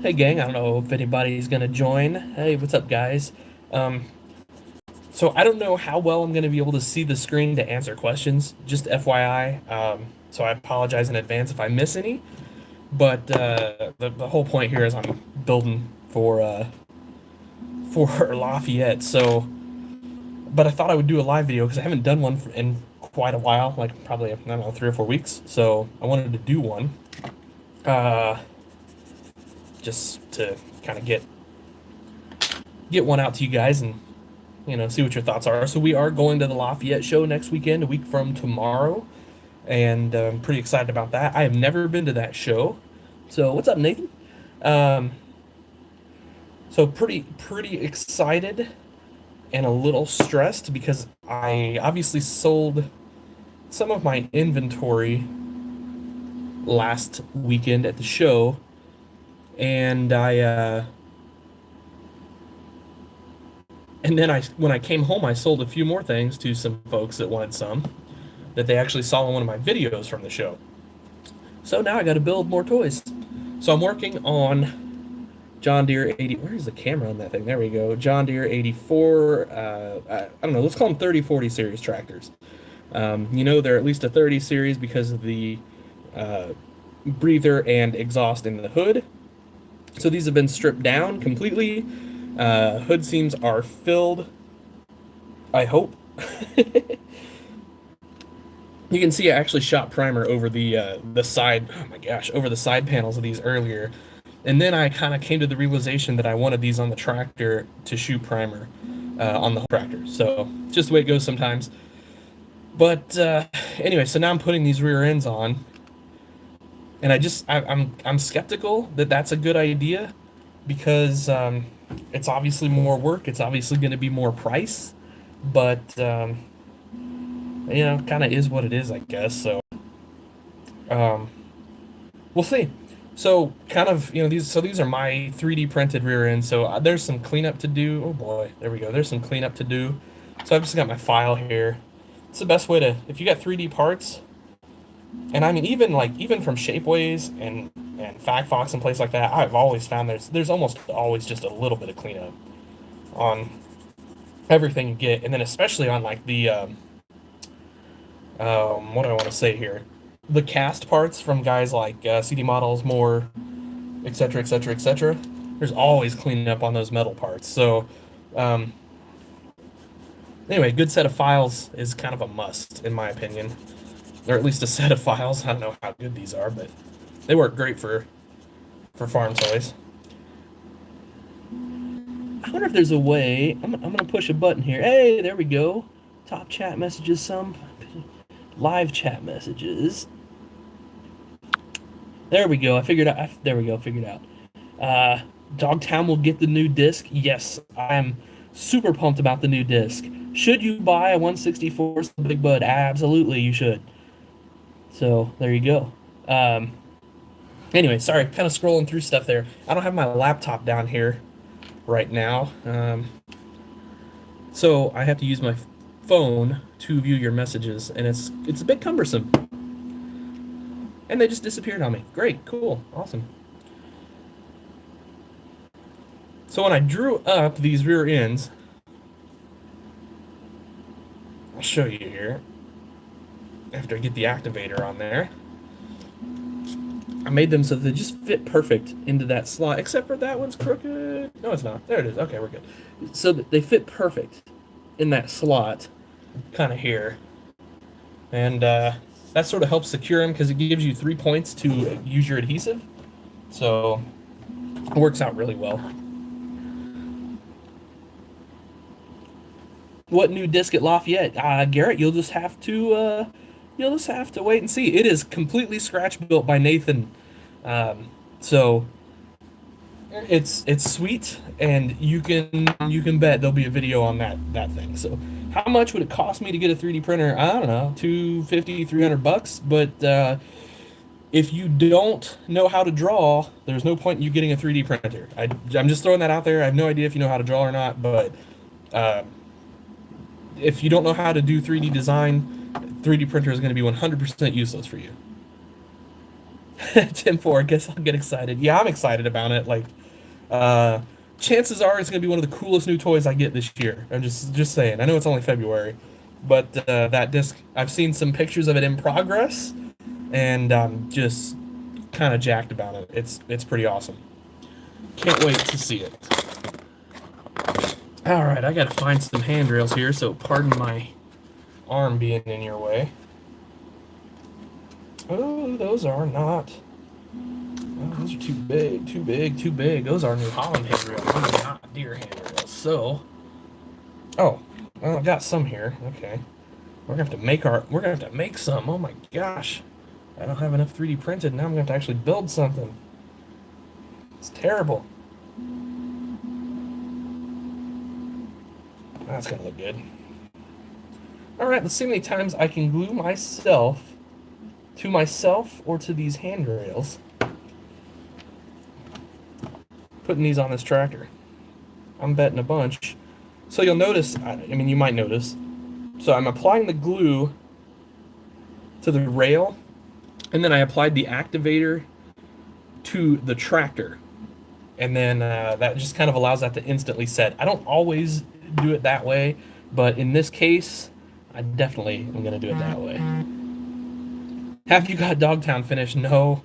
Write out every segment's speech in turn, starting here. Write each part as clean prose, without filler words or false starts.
Hey gang, I don't know if anybody's gonna join. Hey, what's up, guys? Um, so I don't know how well I'm gonna be able to see the screen to answer questions. Just FYI. So I apologize in advance if I miss any. But the whole point here is I'm building for Lafayette. So, but I thought I would do a live video because I haven't done one in quite a while, like probably I don't know 3 or 4 weeks. So I wanted to do one, uh, just to kind of get one out to you guys and see what your thoughts are. So we are going to the Lafayette show next weekend, a week from tomorrow, and I'm pretty excited about that. I have never been to that show. So what's up, Nathan? Um, so pretty excited and a little stressed because I obviously sold some of my inventory last weekend at the show, and then when I came home, I sold a few more things to some folks that wanted some that they actually saw in one of my videos from the show. So now I got to build more toys. So I'm working on John Deere 80. Where's the camera on that thing? There we go. John Deere 84. I don't know. Let's call them 3040 series tractors. They're at least a 30 series because of the breather and exhaust in the hood. So these have been stripped down completely. Hood seams are filled, I hope. You can see I actually shot primer over the side, oh my gosh, over the side panels of these earlier. And then I kind of came to the realization that I wanted these on the tractor to shoot primer on the whole tractor. So just the way it goes sometimes. But anyway, so now I'm putting these rear ends on. And I'm skeptical that that's a good idea because it's obviously more work. It's obviously going to be more price. But kind of is what it is, I guess. So, we'll see. So, kind of, these are my 3D printed rear ends. So there's some cleanup to do. Oh boy, there we go. There's some cleanup to do. So I've just got my file here. It's the best way to, if you got 3D parts, and I mean even from Shapeways and FactFox and places like that, I've always found there's almost always just a little bit of cleanup on everything you get, and then especially on like the what do I want to say here? The cast parts from guys like CD Models, More, etc., etc., etc. There's always cleaning up on those metal parts. So, anyway, good set of files is kind of a must, in my opinion. Or at least a set of files. I don't know how good these are, but they work great for farm toys. I wonder if there's a way. I'm going to push a button here. Hey, there we go. Top chat messages, some live chat messages. There we go. I figured out. There we go. Figured out. Dogtown will get the new disc. Yes, I am super pumped about the new disc. Should you buy a 164 Big Bud? Absolutely, you should. So there you go. Anyway, sorry, kind of scrolling through stuff there. I don't have my laptop down here right now, so I have to use my phone to view your messages, and it's a bit cumbersome. And they just disappeared on me. Great, cool, awesome. So when I drew up these rear ends, I'll show you here. After I get the activator on there, I made them so they just fit perfect into that slot, except for that one's crooked. No, it's not. There it is. Okay, we're good. So they fit perfect in that slot, kind of here. And that sort of helps secure them because it gives you 3 points to use your adhesive. So it works out really well. What new disc at Lafayette? Garrett, you'll just have to wait and see. It is completely scratch built by Nathan, so it's sweet, and you can bet there'll be a video on that thing. So how much would it cost me to get a 3D printer? I don't know, $250, $300. But if you don't know how to draw, there's no point in you getting a 3D printer. I'm just throwing that out there. I have no idea if you know how to draw or not, but if you don't know how to do 3D design, 3D printer is going to be 100% useless for you. Tim 4, guess I'll get excited. Yeah, I'm excited about it. Like, Uh, Chances are it's going to be one of the coolest new toys I get this year. I'm just saying. I know it's only February, but that disc, I've seen some pictures of it in progress, and I'm just kind of jacked about it. It's pretty awesome. Can't wait to see it. All right, I gotta find some handrails here, so pardon my arm being in your way. Oh, those are not. Oh, those are too big, too big, too big. Those are New Holland handrails. Those are not Deere handrails. So, oh, well, I've got some here. Okay, we're gonna have to make some. Oh my gosh, I don't have enough 3D printed. Now I'm gonna have to actually build something. It's terrible. That's gonna look good. All right, let's see how many times I can glue myself to myself or to these handrails. Putting these on this tractor. I'm betting a bunch. So you'll notice, I mean, you might notice. So I'm applying the glue to the rail, and then I applied the activator to the tractor. And then that just kind of allows that to instantly set. I don't always do it that way, but in this case, I definitely am going to do it that way. Have you got Dogtown finished? No.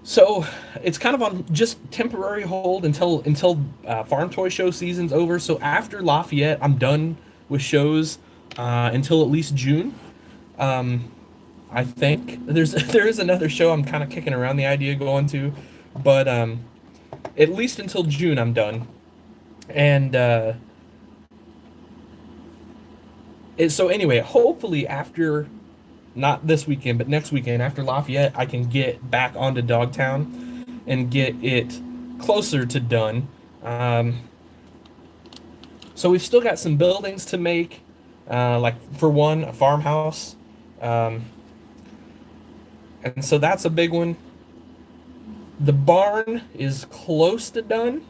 So it's kind of on just temporary hold until Farm Toy Show season's over. So after Lafayette, I'm done with shows until at least June. I think there is another show I'm kind of kicking around the idea of going to, but at least until June I'm done. And so anyway, hopefully after, not this weekend, but next weekend after Lafayette, I can get back onto Dogtown and get it closer to done. So we've still got some buildings to make, like for one, a farmhouse. And so that's a big one. The barn is close to done.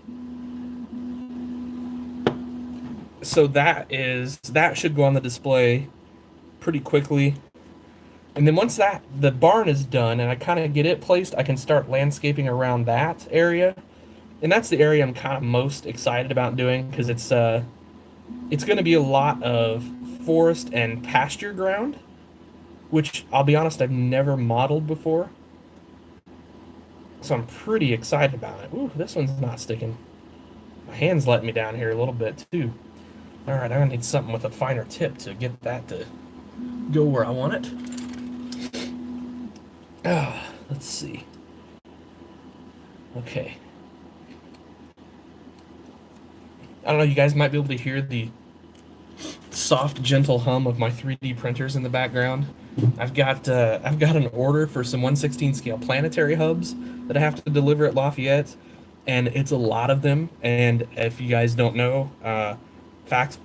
So that should go on the display pretty quickly. And then once the barn is done and I kind of get it placed, I can start landscaping around that area. And that's the area I'm kind of most excited about doing because it's going to be a lot of forest and pasture ground, which I'll be honest, I've never modeled before. So I'm pretty excited about it. Ooh, this one's not sticking. My hand's letting me down here a little bit too. All right, I'm gonna need something with a finer tip to get that to go where I want it. Let's see. Okay. I don't know, you guys might be able to hear the soft, gentle hum of my 3D printers in the background. I've got an order for some 1/16 scale planetary hubs that I have to deliver at Lafayette, and it's a lot of them. And if you guys don't know, Fox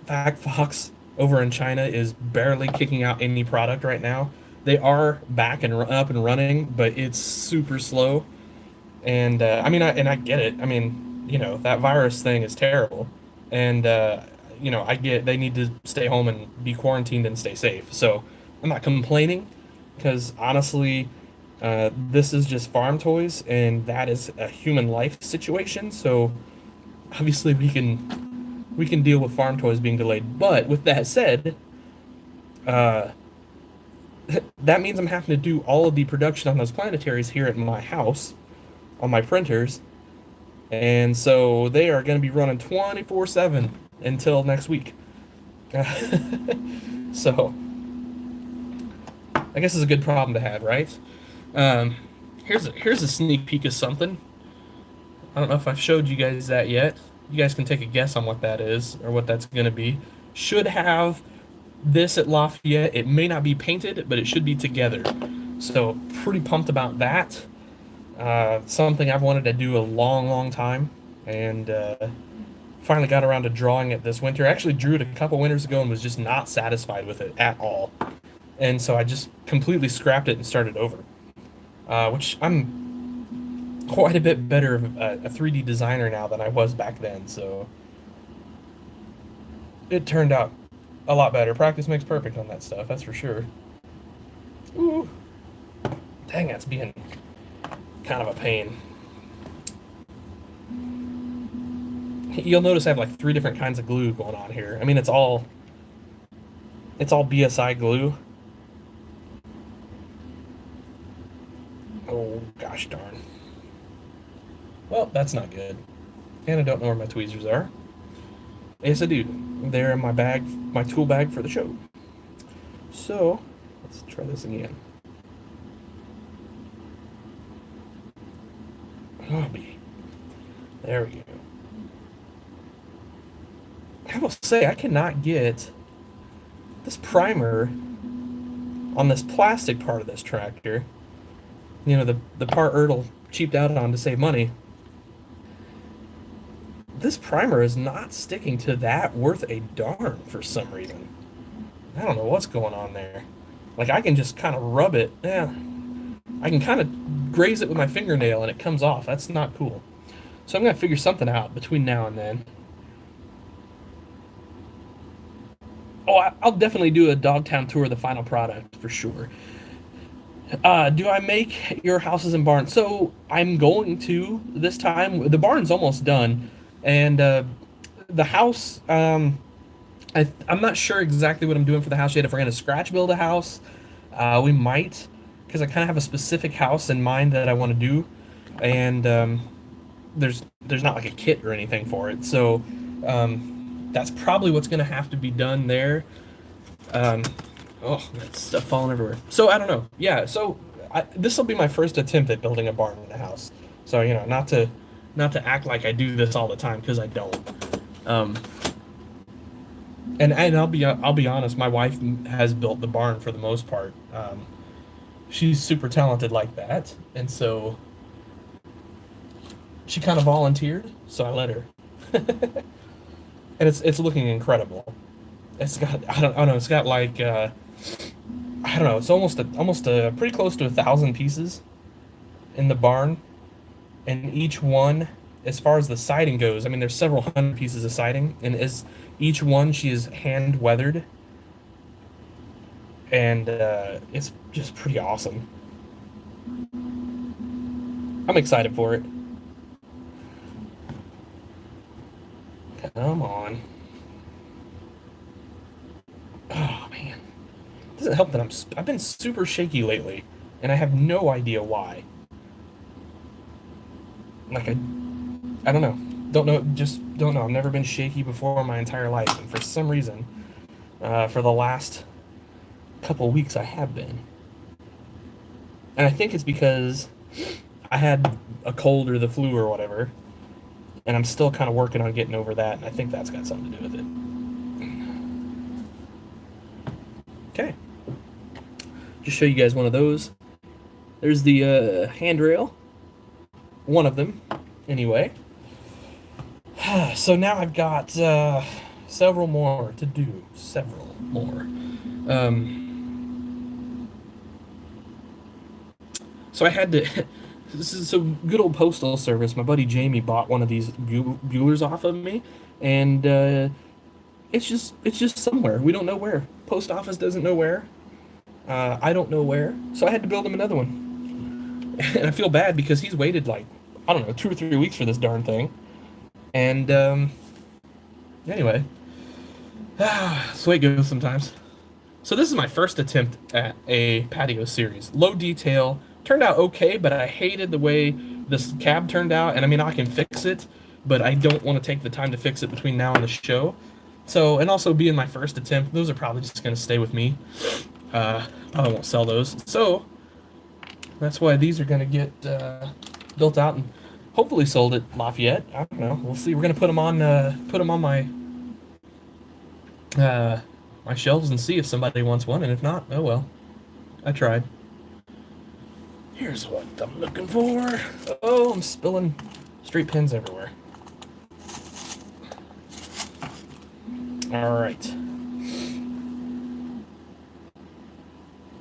over in China is barely kicking out any product right now. They are back and up and running, but it's super slow. And I mean, I get it. I mean, you know, that virus thing is terrible, and you know, I get they need to stay home and be quarantined and stay safe. So I'm not complaining, because honestly, this is just farm toys, and that is a human life situation. So obviously, we can deal with farm toys being delayed. But with that said, that means I'm having to do all of the production on those planetaries here at my house on my printers, and so they are going to be running 24/7 until next week. So I guess it's a good problem to have, right? Here's a sneak peek of something. I don't know if I've showed you guys that yet. You guys can take a guess on what that is or what that's going to be. Should have this at Lafayette. It may not be painted, but it should be together. So pretty pumped about that. Something I've wanted to do a long, long time, and finally got around to drawing it this winter. I actually drew it a couple winters ago and was just not satisfied with it at all. And so I just completely scrapped it and started over, which I'm quite a bit better of a 3D designer now than I was back then. So it turned out a lot better. Practice makes perfect on that stuff, that's for sure. Ooh, dang, that's being kind of a pain. You'll notice I have like 3 different kinds of glue going on here. I mean, it's all BSI glue. Oh gosh darn. Well, that's not good. And I don't know where my tweezers are. Yes, I do. They're in my bag, my tool bag for the show. So, let's try this again. Oh, there we go. I will say, I cannot get this primer on this plastic part of this tractor. You know, the part Ertl cheaped out on to save money. This primer is not sticking to that worth a darn for some reason. I don't know what's going on there. Like, I can just kind of rub it. Yeah, I can kind of graze it with my fingernail and it comes off. That's not cool. So I'm going to figure something out between now and then. Oh, I'll definitely do a Dogtown tour of the final product for sure. Do I make your houses and barns? So I'm going to this time. The barn's almost done, and the house. I'm not sure exactly what I'm doing for the house yet. If we're gonna scratch build a house, we might, because I kind of have a specific house in mind that I want to do, and there's not like a kit or anything for it. So that's probably what's gonna have to be done there. Oh, that stuff falling everywhere. So I don't know. Yeah. So this will be my first attempt at building a barn in a house. So you know, not to act like I do this all the time because I don't. And I'll be honest. My wife has built the barn for the most part. She's super talented like that, and so she kind of volunteered. So I let her. And it's looking incredible. It's got I don't know. It's got like I don't know. It's almost pretty close to 1,000 pieces in the barn, and each one, as far as the siding goes, I mean, there's several hundred pieces of siding, and as each one she is hand weathered, and it's just pretty awesome. I'm excited for it. Come on. Oh man. It doesn't help that I've been super shaky lately, and I have no idea why. Like I don't know. Don't know. Just don't know. I've never been shaky before in my entire life, and for some reason, for the last couple weeks, I have been. And I think it's because I had a cold or the flu or whatever, and I'm still kind of working on getting over that, and I think that's got something to do with it. Okay. Just show you guys one of those. There's the handrail. One of them, anyway. So now I've got several more to do. Several more. So I had to. This is so good old postal service. My buddy Jamie bought one of these Buellers off of me, and it's just somewhere. We don't know where. Post office doesn't know where. I don't know where. So I had to build him another one, and I feel bad because he's waited like I don't know 2 or 3 weeks for this darn thing. And anyway, that's the way it goes sometimes. So this is my first attempt at a patio series. Low detail, turned out okay, but I hated the way this cab turned out. And I mean, I can fix it, but I don't want to take the time to fix it between now and the show. So, and also being my first attempt, those are probably just going to stay with me. Probably won't sell those. So that's why these are going to get built out and hopefully sold at Lafayette. I don't know. We'll see. We're gonna put them on my my shelves and see if somebody wants one, and if not, oh well. I tried. Here's what I'm looking for. Oh, I'm spilling straight pins everywhere. All right.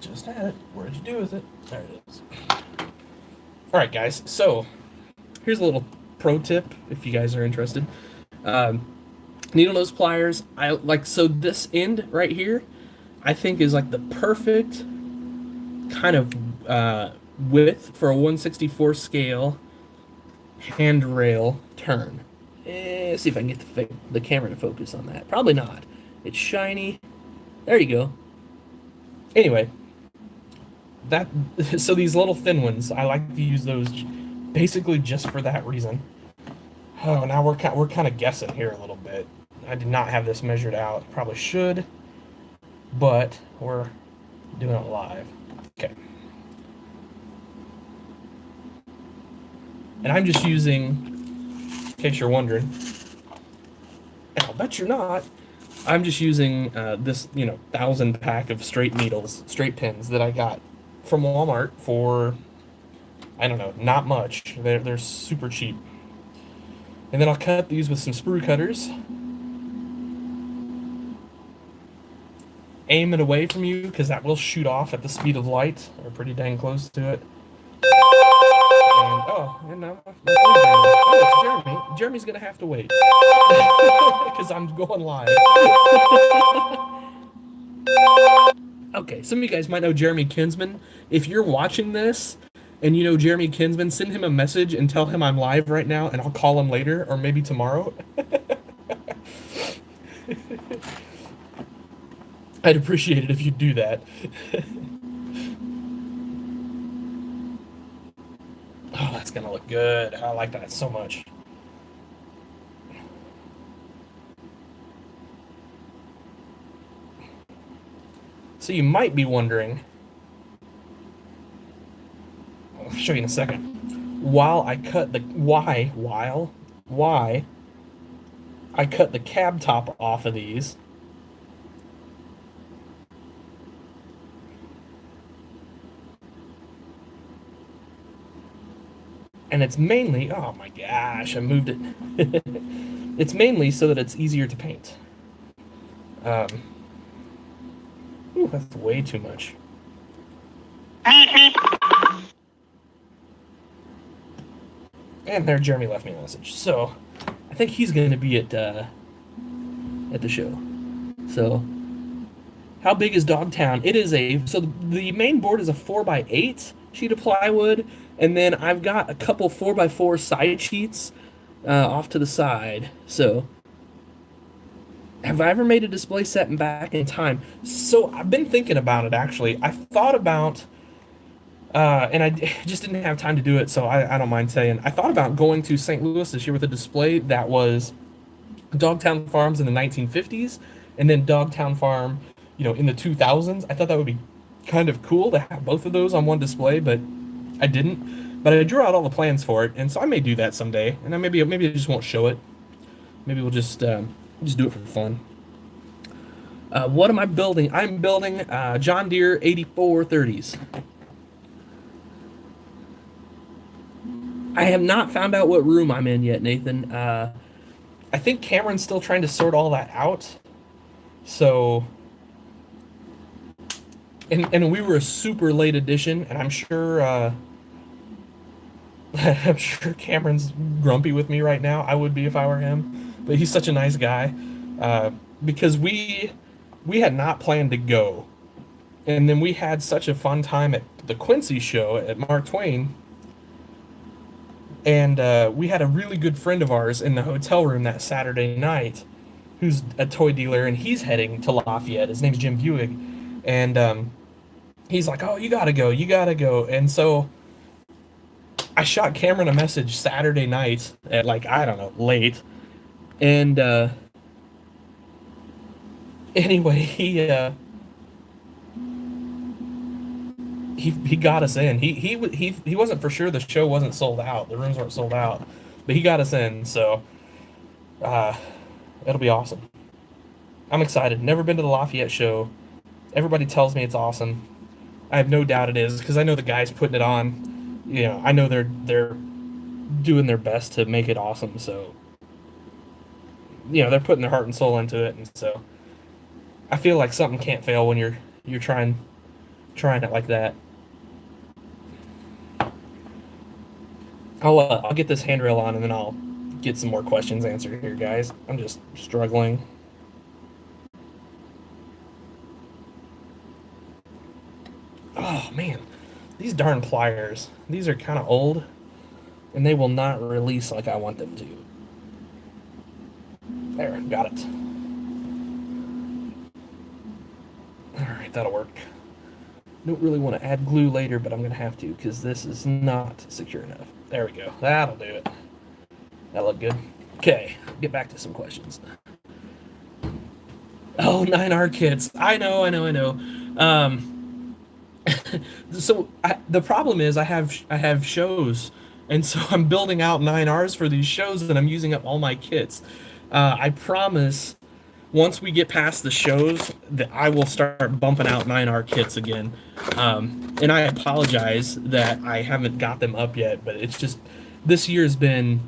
Just had it. What'd you do with it? There it is. All right, guys. So here's a little pro tip if you guys are interested. Needle nose pliers. I like so this end right here, I think is like the perfect kind of width for a 1/64 scale handrail turn. See if I can get the camera to focus on that. Probably not. It's shiny. There you go. Anyway, that so these little thin ones, I like to use those basically just for that reason. Oh, now we're kind of guessing here a little bit. I did not have this measured out. Probably should, but we're doing it live. Okay. And I'm just using, in case you're wondering, and I'll bet you're not, I'm just using this, 1,000 pack of straight needles, straight pins that I got from Walmart for, I don't know, not much. They're super cheap. And then I'll cut these with some sprue cutters. Aim it away from you because that will shoot off at the speed of light, or pretty dang close to it. And now it's Jeremy. Jeremy's gonna have to wait because I'm going live. Okay, some of you guys might know Jeremy Kinsman. If you're watching this and you know Jeremy Kinsman, send him a message and tell him I'm live right now, and I'll call him later or maybe tomorrow. I'd appreciate it if you'd do that. Oh, that's gonna look good. I like that so much. So you might be wondering, I'll show you in a second, while I cut the why I cut the cab top off of these. And it's mainly, oh my gosh, I moved it. It's mainly so that it's easier to paint. Ooh, that's way too much. And there, Jeremy left me a message. So, I think he's going to be at the show. So, how big is Dogtown? It is so the main board is a 4x8 sheet of plywood, and then I've got a couple 4x4 side sheets off to the side. So, have I ever made a display set back in time? So, I've been thinking about it, actually. I thought about, and I just didn't have time to do it, so I don't mind saying. I thought about going to St. Louis this year with a display that was Dogtown Farms in the 1950s, and then Dogtown Farm, in the 2000s. I thought that would be kind of cool to have both of those on one display, but I didn't. But I drew out all the plans for it, and so I may do that someday. And maybe I just won't show it. Maybe we'll just do it for fun. What am I building? I'm building John Deere 8430s. I have not found out what room I'm in yet, Nathan. I think Cameron's still trying to sort all that out. So, and we were a super late edition, and I'm sure I'm sure Cameron's grumpy with me right now. I would be if I were him, but he's such a nice guy. Because we had not planned to go, and then we had such a fun time at the Quincy show at Mark Twain. And we had a really good friend of ours in the hotel room that Saturday night who's a toy dealer, and he's heading to Lafayette. His name's Jim Buig. And he's like, oh, you gotta go. And so I shot Cameron a message Saturday night at, like, I don't know, late. And anyway, he got us in. He wasn't for sure the show wasn't sold out. The rooms weren't sold out, but he got us in. So it'll be awesome. I'm excited. Never been to the Lafayette show. Everybody tells me it's awesome. I have no doubt it is because I know the guys putting it on. I know they're doing their best to make it awesome. So they're putting their heart and soul into it, and so I feel like something can't fail when you're trying it like that. I'll get this handrail on, and then I'll get some more questions answered here, guys. I'm just struggling. Oh man, these darn pliers. These are kind of old, and they will not release like I want them to. There, got it. All right, that'll work. Don't really want to add glue later, but I'm going to have to because this is not secure enough. There we go. That'll do it. That looked good. Okay, get back to some questions. Oh, 9R kits. I know, I know, I know. The problem is I have shows, and so I'm building out 9Rs for these shows, and I'm using up all my kits. I promise once we get past the shows that I will start bumping out 9R kits again. And I apologize that I haven't got them up yet, but it's just this year's been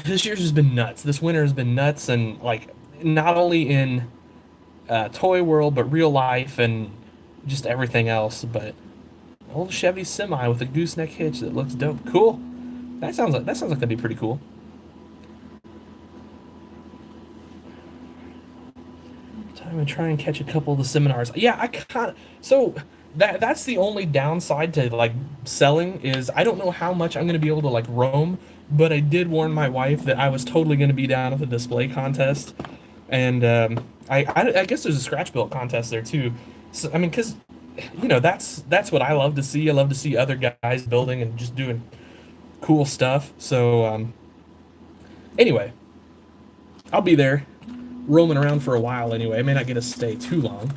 this year's just been nuts. This winter has been nuts, and like not only in toy world, but real life and just everything else. But old Chevy semi with a gooseneck hitch that looks dope. Cool. That sounds like that'd be pretty cool. Time to try and catch a couple of the seminars. Yeah, I kind of so that's the only downside to like selling is I don't know how much I'm gonna be able to like roam, but I did warn my wife that I was totally gonna be down at the display contest, and I guess there's a scratch built contest there too. So I mean, because that's what I love to see. I love to see other guys building and just doing cool stuff. So anyway, I'll be there roaming around for a while anyway. I may not get to stay too long,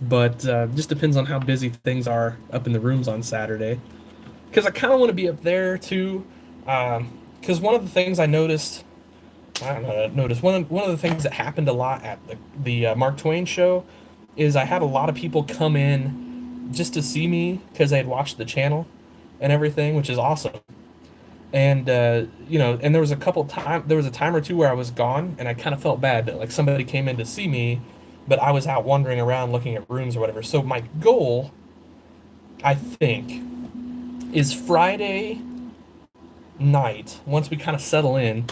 but just depends on how busy things are up in the rooms on Saturday. Because I kind of want to be up there too. Because one of the things I noticed, I don't know, noticed one of the things that happened a lot at the Mark Twain show is I had a lot of people come in just to see me because they had watched the channel and everything, which is awesome. And and there was a time or two where I was gone, and I kind of felt bad that like somebody came in to see me, but I was out wandering around looking at rooms or whatever. So my goal, I think, is Friday night. Once we kind of settle in,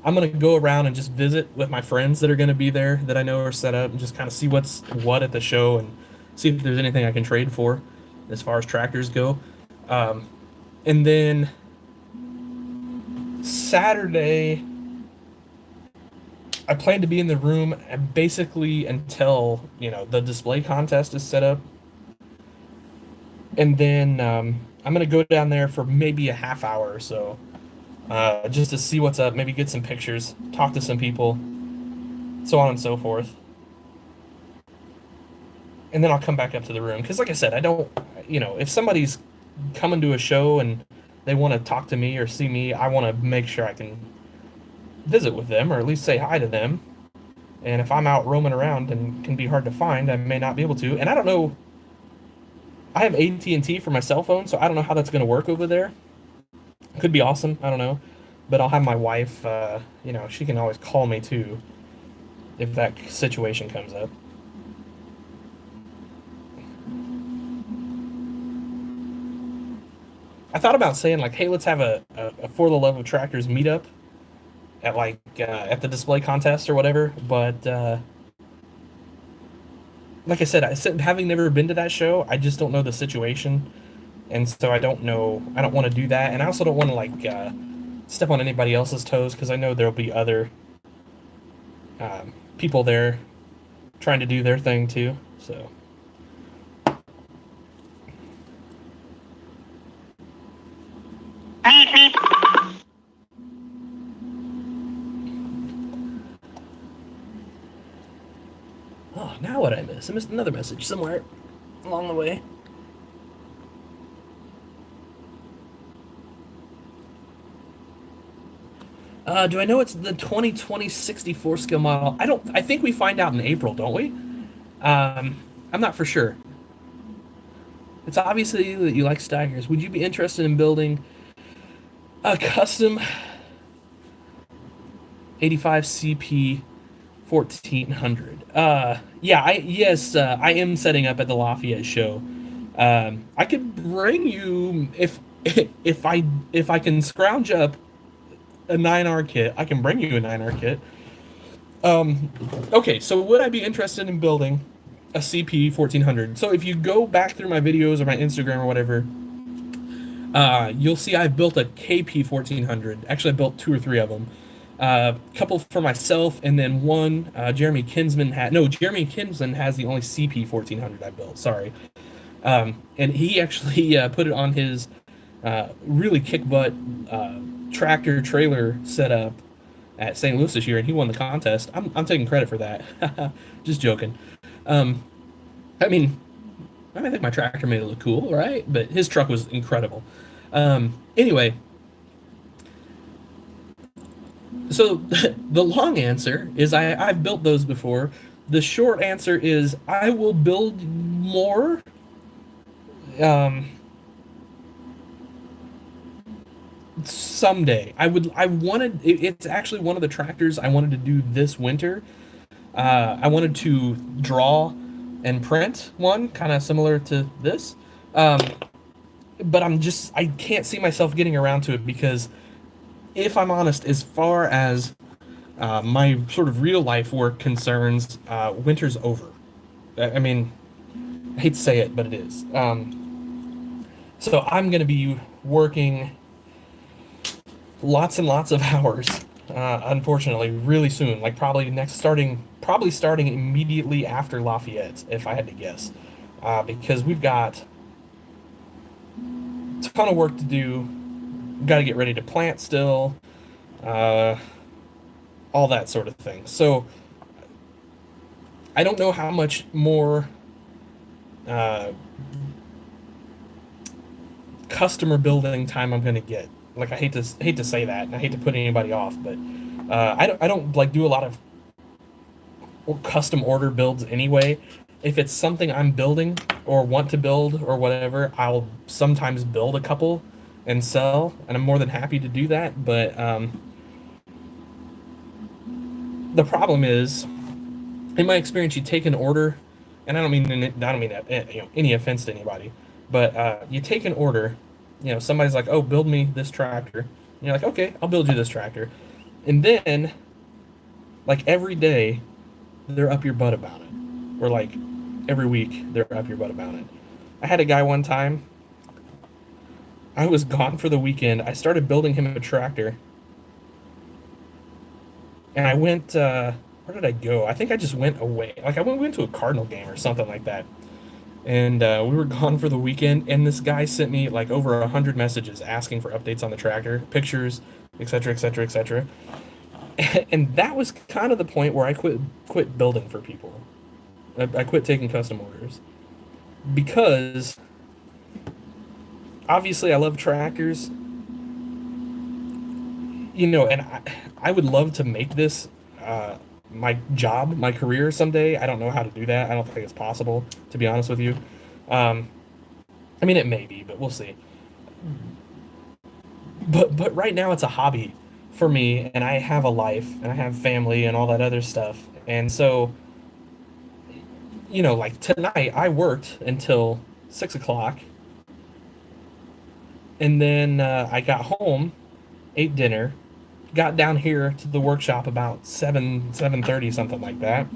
I'm gonna go around and just visit with my friends that are gonna be there that I know are set up, and just kind of see what's what at the show and see if there's anything I can trade for, as far as tractors go. And then Saturday, I plan to be in the room basically until the display contest is set up, and then I'm gonna go down there for maybe a half hour or so, just to see what's up, maybe get some pictures, talk to some people, so on and so forth, and then I'll come back up to the room because, like I said, I don't, if somebody's coming to a show and they want to talk to me or see me, I want to make sure I can visit with them or at least say hi to them. And if I'm out roaming around and can be hard to find, I may not be able to. And I don't know. I have AT&T for my cell phone, so I don't know how that's going to work over there. Could be awesome. I don't know. But I'll have my wife. She can always call me too if that situation comes up. I thought about saying like, hey, let's have a For the Love of Tractors meetup at at the display contest or whatever. But like I said, having never been to that show, I just don't know the situation, and so I don't know. I don't want to do that, and I also don't want to step on anybody else's toes because I know there'll be other people there trying to do their thing too. So. Oh, now what I miss? I missed another message somewhere along the way. Do I know it's the 2020 64 scale model? I don't. I think we find out in April, don't we? I'm not for sure. It's obviously that you like staggers. Would you be interested in building a custom 85 CP 1400? Yeah, I am setting up at the Lafayette show. I could bring you if I can scrounge up a 9R kit. I can bring you a 9R kit. Okay, so would I be interested in building a CP 1400? So if you go back through my videos or my Instagram or whatever, you'll see I've built a KP 1400. Actually, I built two or three of them. A couple for myself, and then one Jeremy Kinsman has the only CP 1400 I built. Sorry, and he actually put it on his really kick butt tractor trailer setup at St. Louis this year, and he won the contest. I'm taking credit for that. Just joking. Um, I mean, I think my tractor made it look cool, right? But his truck was incredible. Anyway, so the long answer is I've built those before. The short answer is I will build more. Um, Someday I wanted it's actually one of the tractors I wanted to do this winter. I wanted to draw and print one kind of similar to this. Um, but I can't see myself getting around to it because if I'm honest, as far as my sort of real life work concerns, winter's over. I mean, I hate to say it, but it is. So I'm going to be working lots and lots of hours, unfortunately, really soon. Like probably starting immediately after Lafayette, if I had to guess, because we've got a ton of work to do. Got to get ready to plant still, uh, all that sort of thing. So I don't know how much more uh, customer building time I'm gonna get. Like I hate to say that, and I hate to put anybody off, but I don't like do a lot of custom order builds anyway. If it's something I'm building or want to build or whatever, I'll sometimes build a couple and sell, and I'm more than happy to do that. But the problem is, in my experience, you take an order, and I don't mean that, any offense to anybody, but you take an order, somebody's like, oh, build me this tractor, and you're like, okay, I'll build you this tractor, and then like every day they're up your butt about it, or like every week they're up your butt about it. I had a guy one time. I was gone for the weekend. I started building him a tractor, and I went. Where did I go? I think I just went away. Like went to a Cardinal game or something like that. And we were gone for the weekend. And this guy sent me like over 100 messages asking for updates on the tractor, pictures, etc., etc., etc. And that was kind of the point where I quit building for people. I quit taking custom orders because obviously I love tractors, and I would love to make this my job, my career someday. I don't know how to do that. I don't think it's possible, to be honest with you. Um, I mean, it may be, but we'll see. But right now it's a hobby for me, and I have a life, and I have family, and all that other stuff. And so, like tonight, I worked until 6 o'clock, and then I got home, ate dinner, got down here to the workshop about 7:30, something like that.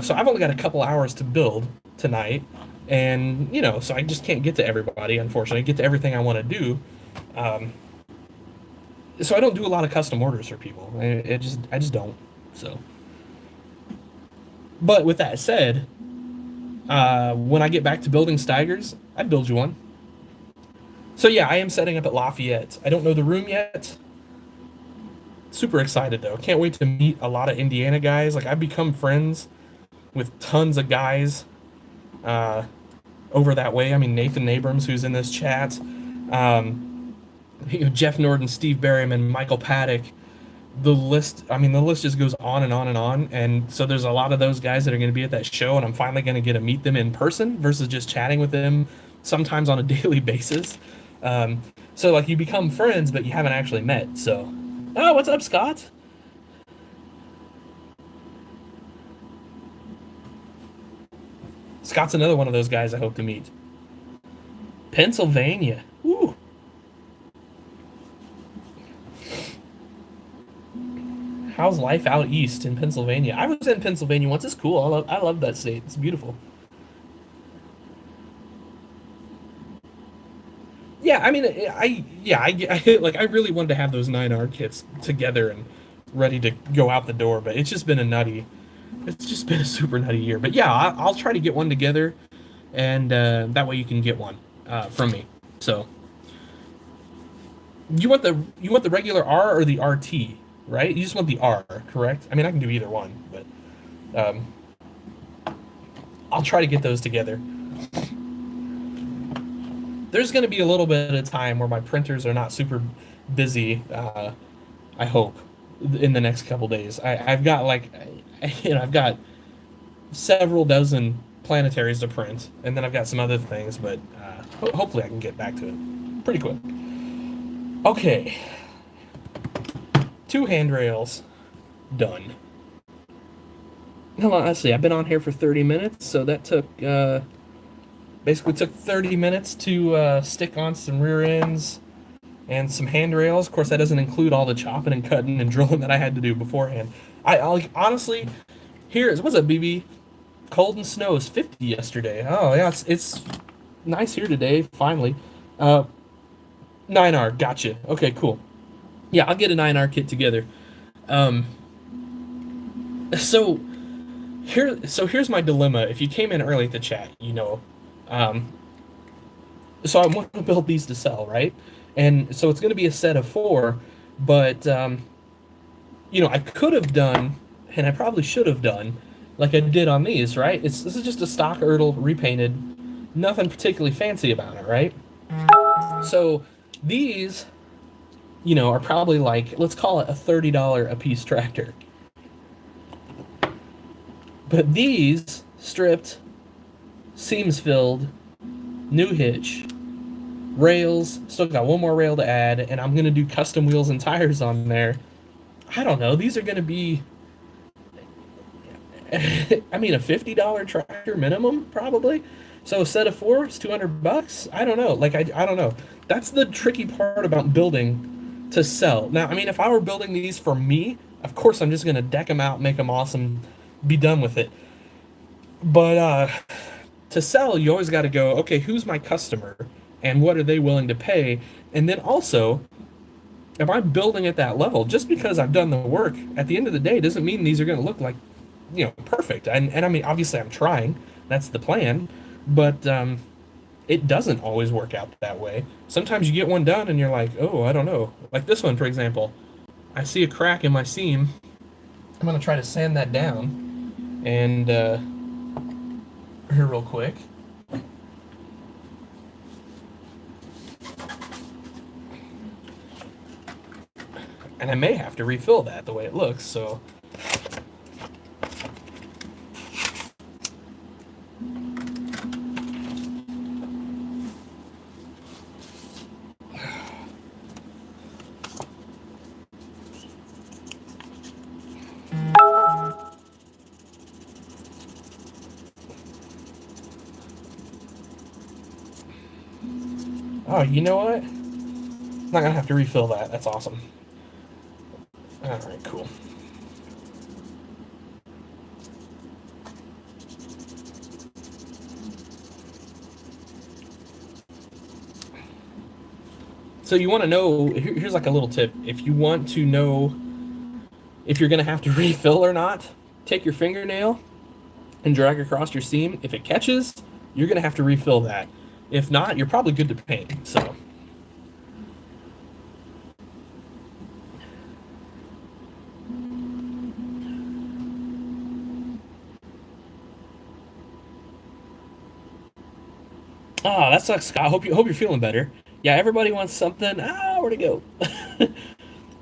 So I've only got a couple hours to build tonight, and so I just can't get to everybody, unfortunately, get to everything I want to do. Um, so I don't do a lot of custom orders for people. I just don't. So, but with that said, when I get back to building Steigers, I'd build you one. So yeah, I am setting up at Lafayette. I don't know the room yet. Super excited though. Can't wait to meet a lot of Indiana guys. Like I've become friends with tons of guys uh, over that way. I mean Nathan Abrams, who's in this chat, Jeff Norden, Steve Berryman, Michael Paddock. The list just goes on and on and on. And so there's a lot of those guys that are going to be at that show, and I'm finally going to get to meet them in person versus just chatting with them sometimes on a daily basis. So like you become friends, but you haven't actually met. So, oh, what's up, Scott? Scott's another one of those guys I hope to meet. Pennsylvania. Woo. How's life out east in Pennsylvania? I was in Pennsylvania once. It's cool. I love that state. It's beautiful. Yeah, I mean, like I really wanted to have those 9R kits together and ready to go out the door, but it's just been a super nutty year. But yeah, I'll try to get one together, and that way you can get one from me. So you want the regular R or the RT, right? You just want the R, correct? I mean, I can do either one, but I'll try to get those together. There's going to be a little bit of time where my printers are not super busy. I hope in the next couple days. I've got like, I've got several dozen planetaries to print, and then I've got some other things, but hopefully I can get back to it pretty quick. Okay, 2 handrails done. Hold on, let's see. I've been on here for 30 minutes, so that took basically took 30 minutes to stick on some rear ends and some handrails. Of course, that doesn't include all the chopping and cutting and drilling that I had to do beforehand. I like honestly, here's what's up, BB? Cold and snow is 50 yesterday. Oh yeah, it's nice here today. Finally, 9R. Gotcha. Okay, cool. Yeah, I'll get a 9R kit together. Um, so here's my dilemma. If you came in early at the chat, you know, um, so I want to build these to sell, right? And so it's going to be a set of four, but you know, I could have done, and I probably should have done, like I did on these, right? This is just a stock Ertl repainted, nothing particularly fancy about it, right? So these, you know, are probably like, let's call it a $30 a piece tractor. But these stripped, seams filled, new hitch, rails, still got one more rail to add, and I'm gonna do custom wheels and tires on there. I don't know, these are gonna be I mean a $50 tractor minimum, probably. So a set of four is $200. I don't know. Like I don't know. That's the tricky part about building to sell. Now, I mean, if I were building these for me, of course I'm just gonna deck them out, make them awesome, be done with it. But to sell, you always got to go, okay, who's my customer and what are they willing to pay? And then also, if I'm building at that level, just because I've done the work, at the end of the day, doesn't mean these are going to look like, you know, perfect. And I mean, obviously, I'm trying. That's the plan. But it doesn't always work out that way. Sometimes you get one done and you're like, oh, I don't know. Like this one, for example. I see a crack in my seam. I'm going to try to sand that down. And here real quick. And I may have to refill that the way it looks, so. Oh, you know what? I'm not gonna have to refill that. That's awesome. Alright, cool. So you want to know, here's like a little tip. If you want to know if you're gonna have to refill or not, take your fingernail and drag across your seam. If it catches, you're gonna have to refill that. If not, you're probably good to paint. So. Oh, that sucks, Scott. Hope you're feeling better. Yeah, everybody wants something. Ah, where'd it go?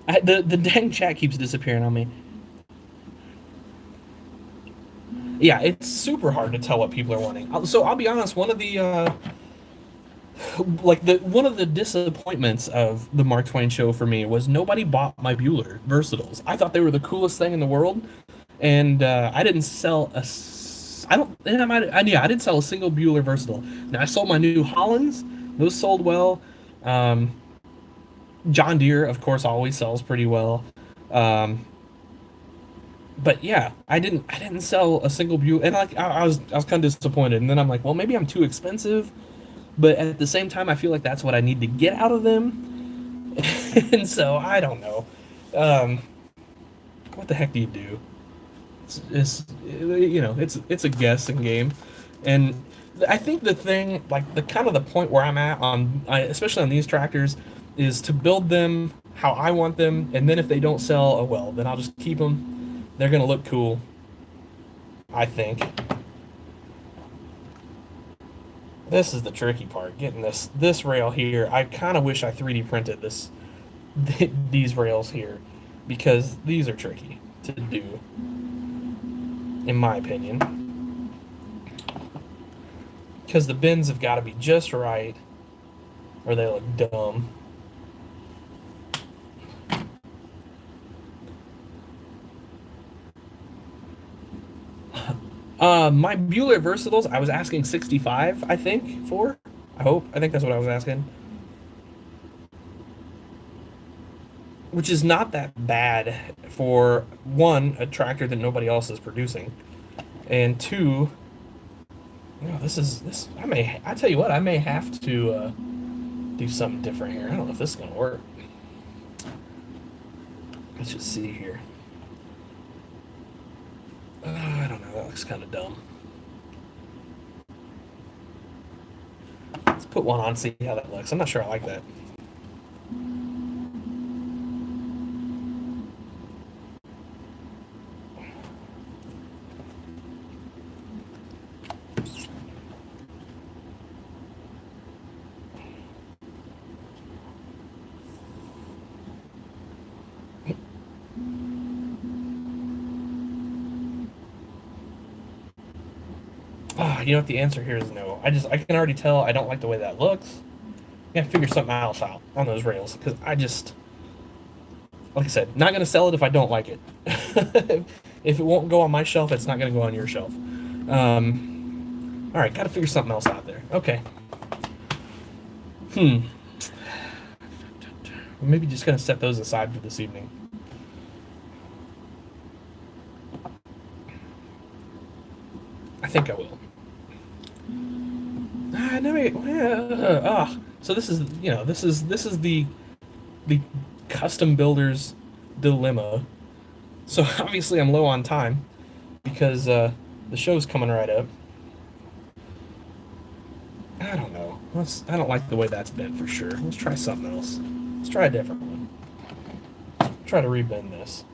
The dang chat keeps disappearing on me. Yeah, it's super hard to tell what people are wanting. So I'll be honest. One of the one of the disappointments of the Mark Twain show for me was nobody bought my Bueller Versatiles. I thought they were the coolest thing in the world, and I didn't sell a. I don't. Yeah, I didn't sell a single Bueller Versatile. Now I sold my new Hollands; those sold well. John Deere, of course, always sells pretty well. But yeah, I didn't sell a single Bueller, and like I was kind of disappointed. And then I'm like, well, maybe I'm too expensive. But at the same time, I feel like that's what I need to get out of them. And so I don't know. Um, what the heck do you do? It's a guessing game, and I think the thing, like the kind of the point where I'm at especially on these tractors, is to build them how I want them, and then if they don't sell, oh well, then I'll just keep them. They're gonna look cool, I think. This is the tricky part, getting this rail here. I kind of wish I 3D printed these rails here, because these are tricky to do, in my opinion. Because the bends have got to be just right, or they look dumb. My Bueller Versatiles, I was asking 65, I think, for. I think that's what I was asking. Which is not that bad for, one, a tractor that nobody else is producing. And two, this. I tell you what, I may have to do something different here. I don't know if this is going to work. Let's just see here. I don't know, that looks kind of dumb. Let's put one on, see how that looks. I'm not sure I like that. You know what, the answer here is no. I can already tell I don't like the way that looks. I gotta figure something else out on those rails, because like I said, not gonna sell it if I don't like it. If it won't go on my shelf, it's not gonna go on your shelf. All right, gotta figure something else out there. Okay. Maybe just gonna set those aside for this evening. I think I will. So this is the custom builder's dilemma. So obviously I'm low on time because the show's coming right up. I don't know. I don't like the way that's bent for sure. Let's try something else. Let's try a different one. Try to rebend this.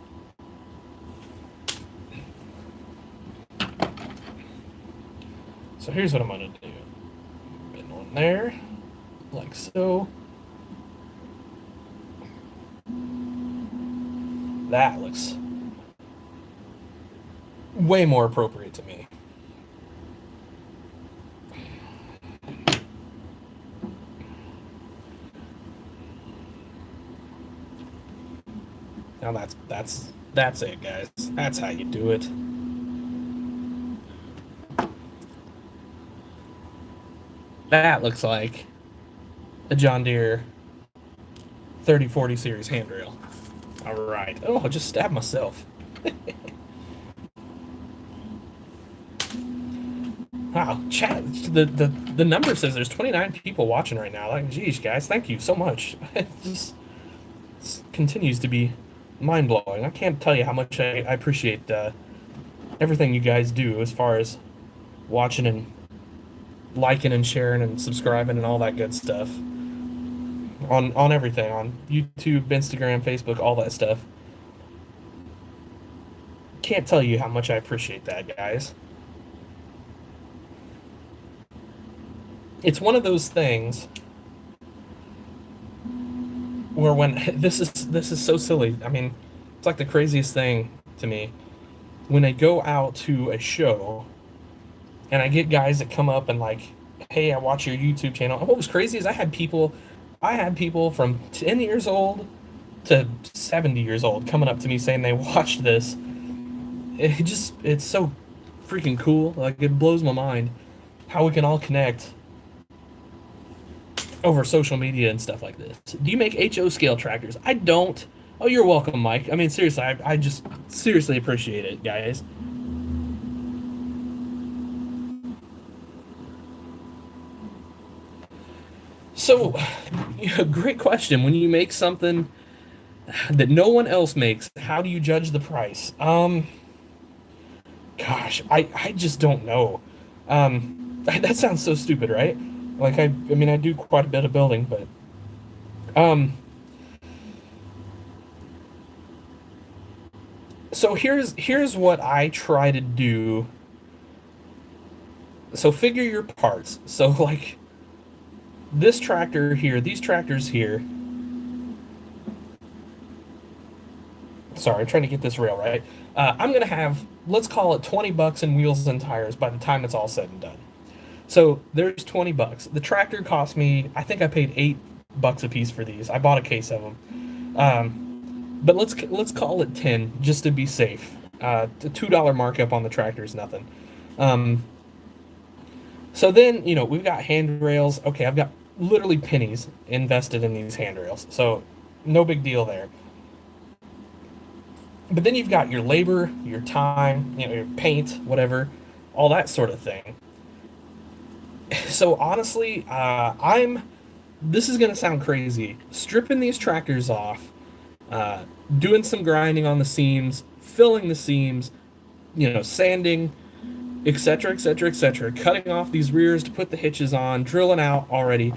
So here's what I'm gonna do. Bend one there, like so. That looks way more appropriate to me. Now that's it, guys. That's how you do it. That looks like a John Deere 3040 series handrail. All right. Oh, I just stabbed myself. Wow, chat. The number says there's 29 people watching right now. Like, geez, guys, thank you so much. It just continues to be mind blowing. I can't tell you how much I appreciate everything you guys do as far as watching and liking and sharing and subscribing and all that good stuff on everything, on YouTube, Instagram, Facebook, all that stuff. Can't tell you how much I appreciate that, guys. It's one of those things where when this is so silly. I mean, it's like the craziest thing to me when I go out to a show and I get guys that come up and like, hey, I watch your YouTube channel. And what was crazy is I had people from 10 years old to 70 years old coming up to me saying they watched this. It's so freaking cool. Like, it blows my mind how we can all connect over social media and stuff like this. Do you make HO scale tractors? I don't. Oh, you're welcome, Mike. I mean, seriously, I just seriously appreciate it, guys. So, great question. When you make something that no one else makes, how do you judge the price? Gosh, I just don't know. That sounds so stupid, right? Like I mean, I do quite a bit of building, but um, so here's what I try to do. So figure your parts. So like this tractor here, these tractors here. Sorry, I'm trying to get this rail right. I'm gonna have, let's call it 20 bucks in wheels and tires by the time it's all said and done. So there's 20 bucks. The tractor cost me, I think I paid $8 a piece for these. I bought a case of them. But let's call it 10 just to be safe. The $2 markup on the tractor is nothing. Um, so then, we've got handrails. Okay, I've got literally pennies invested in these handrails. So no big deal there. But then you've got your labor, your time, your paint, whatever, all that sort of thing. So honestly, this is gonna sound crazy. Stripping these tractors off, uh, doing some grinding on the seams, filling the seams, sanding, etc., etc., etc., cutting off these rears to put the hitches on, drilling out already.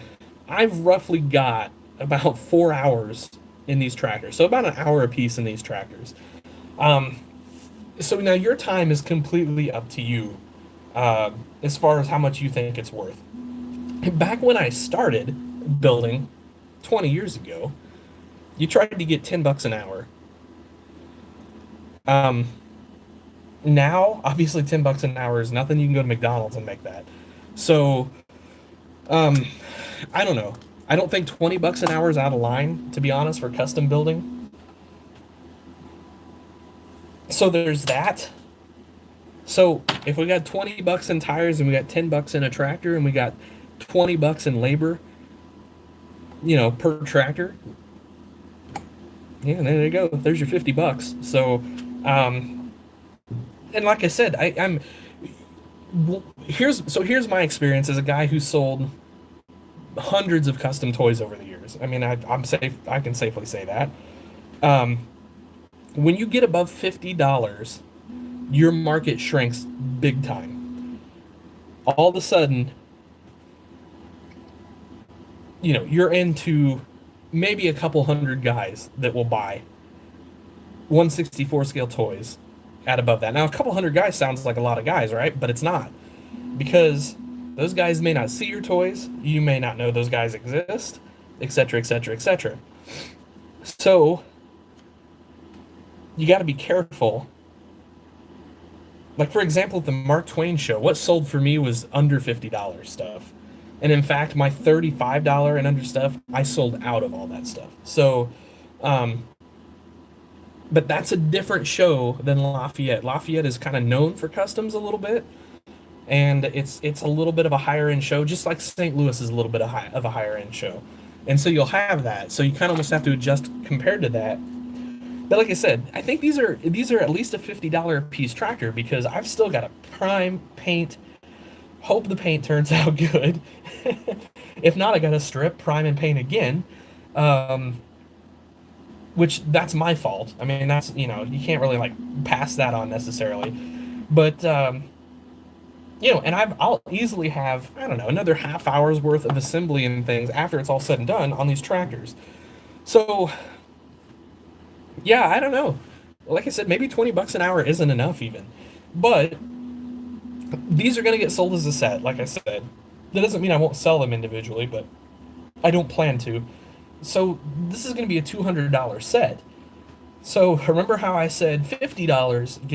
I've roughly got about 4 hours in these tractors, so about an hour a piece in these tractors. Um, so now your time is completely up to you, as far as how much you think it's worth. Back when I started building 20 years ago, you tried to get 10 bucks an hour. Um, Now, obviously, 10 bucks an hour is nothing. You can go to McDonald's and make that. So, um, I don't know. I don't think 20 bucks an hour is out of line, to be honest, for custom building. So there's that. So if we got 20 bucks in tires and we got 10 bucks in a tractor and we got 20 bucks in labor, per tractor, yeah, there you go. There's your 50 bucks. So, um, and like I said, I'm here's my experience as a guy who sold hundreds of custom toys over the years. I mean, I'm safe. I can safely say that. Um, when you get above $50, your market shrinks big time. All of a sudden, you're into maybe a couple hundred guys that will buy 164 scale toys at above that. Now, a couple hundred guys sounds like a lot of guys, right? But it's not, because those guys may not see your toys, you may not know those guys exist, etc., etc., etc. So, you got to be careful. Like, for example, at the Mark Twain show, what sold for me was under $50 stuff. And in fact, my $35 and under stuff, I sold out of all that stuff. So, um, but that's a different show than Lafayette. Lafayette is kind of known for customs a little bit, and it's a little bit of a higher end show, just like St. Louis is a little bit of a higher end show. And so you'll have that. So you kind of almost have to adjust compared to that. But like I said, I think these are at least a $50 a piece tractor, because I've still got to prime, paint, hope the paint turns out good. If not, I got to strip, prime, and paint again. Um, which that's my fault. I mean, that's, you can't really like pass that on necessarily. But and I'll easily have, I don't know, another half hour's worth of assembly and things after it's all said and done on these tractors. So yeah, I don't know. Like I said, maybe 20 bucks an hour isn't enough even. But these are going to get sold as a set, like I said. That doesn't mean I won't sell them individually, but I don't plan to. So this is going to be a $200 set. So remember how I said $50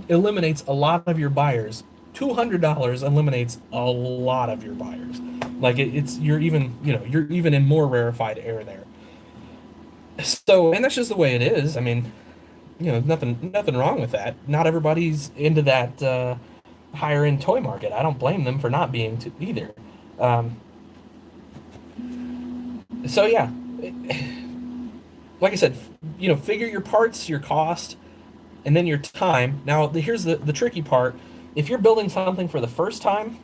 eliminates a lot of your buyers. $200 eliminates a lot of your buyers. Like you're even in more rarefied air there. So, and that's just the way it is. I mean, nothing wrong with that. Not everybody's into that higher end toy market. I don't blame them for not being either. Um, so yeah, like I said, figure your parts, your cost, and then your time. Now, here's the tricky part. If you're building something for the first time,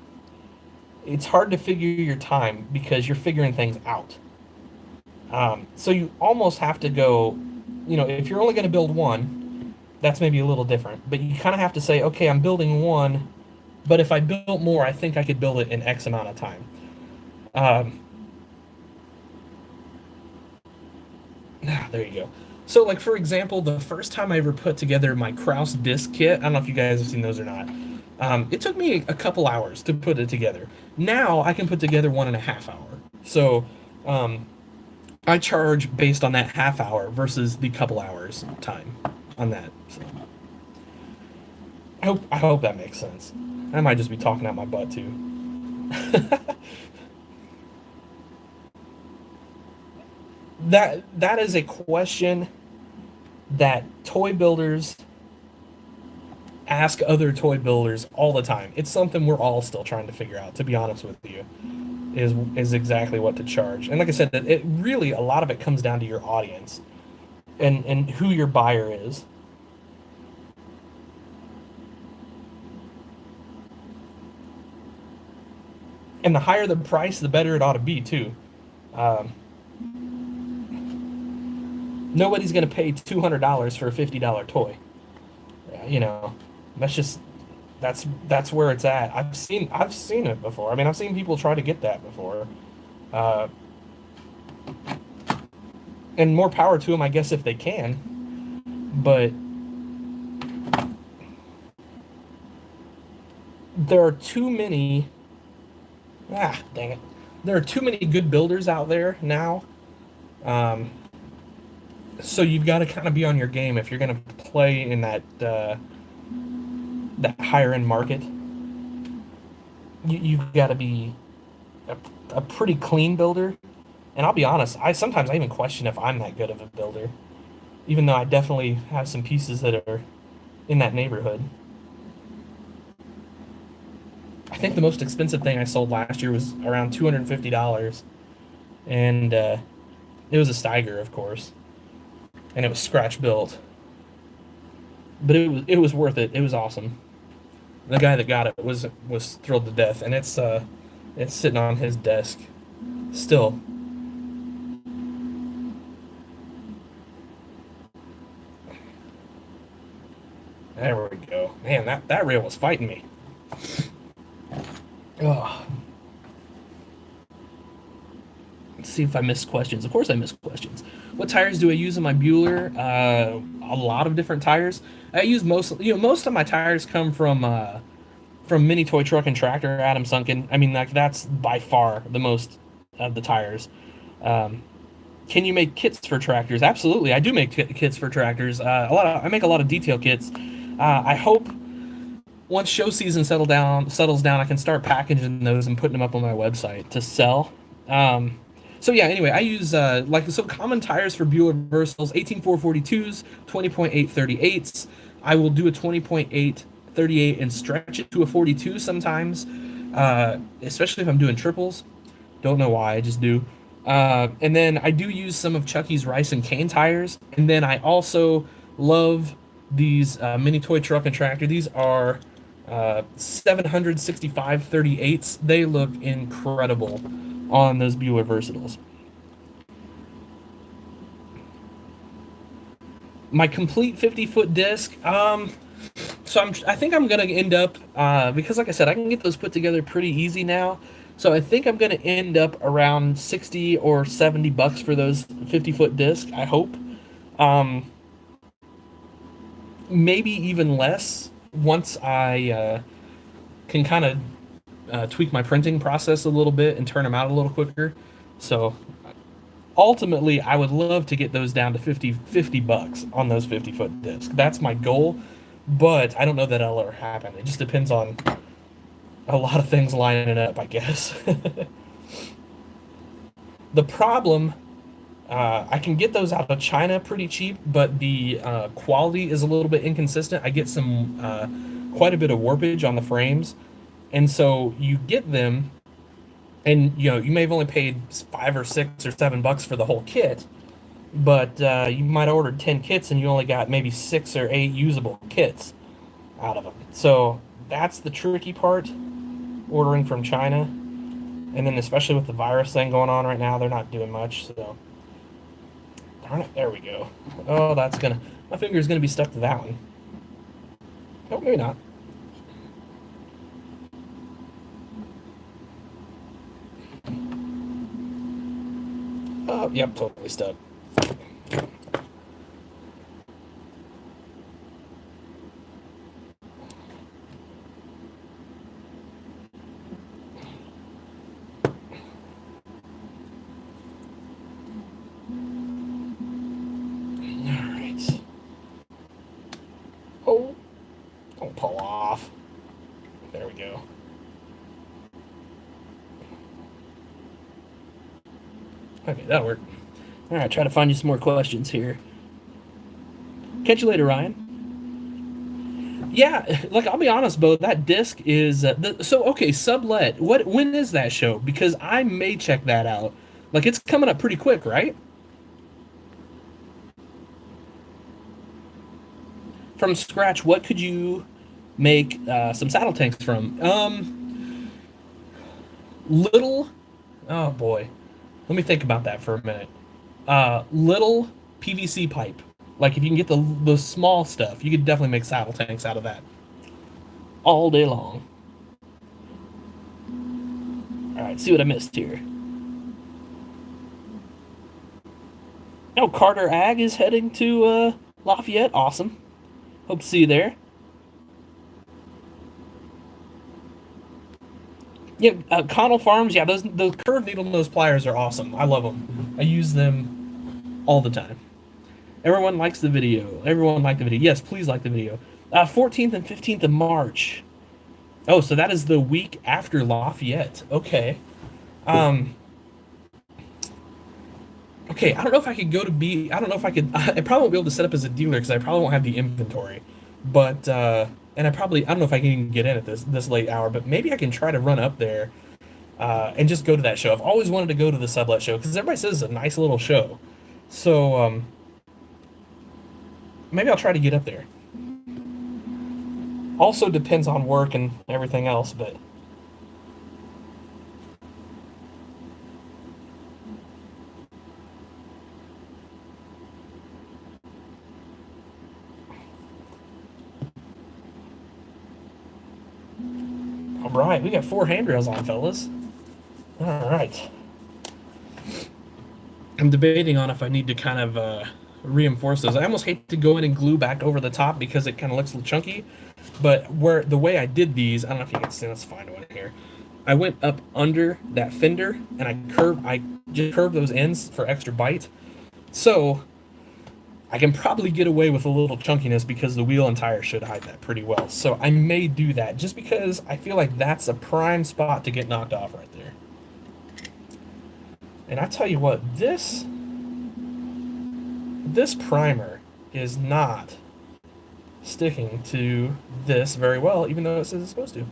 it's hard to figure your time because you're figuring things out. So you almost have to go, if you're only going to build one, that's maybe a little different. But you kind of have to say, okay, I'm building one, but if I built more, I think I could build it in X amount of time. Um, there you go. So, like for example, the first time I ever put together my Kraus disc kit, I don't know if you guys have seen those or not. It took me a couple hours to put it together. Now I can put together 1.5 hour. So, um, I charge based on that half hour versus the couple hours time on that. So I hope that makes sense. I might just be talking out my butt too. That is a question that toy builders ask other toy builders all the time. It's something we're all still trying to figure out, to be honest with you, is exactly what to charge. And like I said, it really a lot of it comes down to your audience and who your buyer is. And the higher the price, the better it ought to be too. Um, Nobody's gonna pay $200 for a $50 toy. You know, that's just that's where it's at. I've seen it before. I mean, I've seen people try to get that before, uh, and more power to them, I guess, if they can. But there are too many. Dang it! There are too many good builders out there now. Um, so you've got to kind of be on your game if you're going to play in that higher end market. You've got to be a, a pretty clean builder. And I'll be honest, I even question if I'm that good of a builder, even though I definitely have some pieces that are in that neighborhood. I think the most expensive thing I sold last year was around $250, and it was a Steiger, of course, and it was scratch built, but it was worth it. It was awesome. The guy that got it was thrilled to death, and it's sitting on his desk still. There we go. Man, that rail was fighting me. Oh, let's see if I missed questions. Of course, I missed questions. What tires do I use in my Bueller? A lot of different tires. I use most of my tires come from Mini Toy Truck and Tractor, Adam Sunken. I mean, like that's by far the most of the tires. Um, can you make kits for tractors? Absolutely, I do make kits for tractors. I make a lot of detail kits. I hope once show season settles down, I can start packaging those and putting them up on my website to sell. So yeah, anyway, I use common tires for Bueller Versatiles: 18442s, 20.838s. I will do a 20.838 and stretch it to a 42 sometimes, especially if I'm doing triples. Don't know why, I just do. And then I do use some of Chucky's Rice and Cane tires. And then I also love these Mini Toy Truck and Tractor. These are 765 38s. They look incredible on those Bueller Versatiles. My complete 50-foot disc. So I think I'm gonna end up because, like I said, I can get those put together pretty easy now. So I think I'm gonna end up around 60 or $70 for those 50-foot disc. I hope. Um, Maybe even less once I can kind of tweak my printing process a little bit and turn them out a little quicker. So ultimately, I would love to get those down to 50 bucks on those 50-foot discs. That's my goal, but I don't know that that'll ever happen. It just depends on a lot of things lining up, I guess. The problem, I can get those out of China pretty cheap, but the quality is a little bit inconsistent. I get some quite a bit of warpage on the frames, and so you get them, and you may have only paid 5 or 6 or 7 bucks for the whole kit, but you might have ordered 10 kits and you only got maybe 6 or 8 usable kits out of them. So that's the tricky part, ordering from China. And then especially with the virus thing going on right now, they're not doing much. So darn it, there we go. Oh, that's gonna my finger's gonna be stuck to that one. Oh, maybe not. Oh, yep, totally stuck. Alright. Oh, don't pull off. There we go. Okay, that'll work. Alright, try to find you some more questions here. Catch you later, Ryan. Yeah, like I'll be honest, Bo. That disc is so okay. Sublet. What? When is that show? Because I may check that out. Like it's coming up pretty quick, right? From scratch, what could you make some saddle tanks from? Little. Oh boy, let me think about that for a minute. Little PVC pipe. Like if you can get the small stuff, you could definitely make saddle tanks out of that all day long. All right, see what I missed here. Oh, Carter Ag is heading to Lafayette. Awesome. Hope to see you there. Yeah, Connell Farms. Yeah, those curved needle nose pliers are awesome. I love them. I use them all the time. Everyone likes the video. Everyone liked the video. Yes, please like the video. 14th and 15th of March. Oh, so that is the week after Lafayette. Okay. Um. Okay, I don't know if I could go to B. I don't know if I could. I probably won't be able to set up as a dealer because I probably won't have the inventory. But and I don't know if I can even get in at this late hour. But maybe I can try to run up there and just go to that show. I've always wanted to go to the Sublet show because everybody says it's a nice little show. So maybe I'll try to get up there. Also depends on work and everything else, but all right, we got 4 handrails on, fellas. All right. I'm debating on if I need to kind of reinforce those. I almost hate to go in and glue back over the top because it kind of looks a little chunky. But where the way I did these, I don't know if you can see. Let's find one here. I went up under that fender and I just curved those ends for extra bite. So I can probably get away with a little chunkiness because the wheel and tire should hide that pretty well. So I may do that just because I feel like that's a prime spot to get knocked off right there. And I tell you what, this primer is not sticking to this very well, even though it says it's supposed to.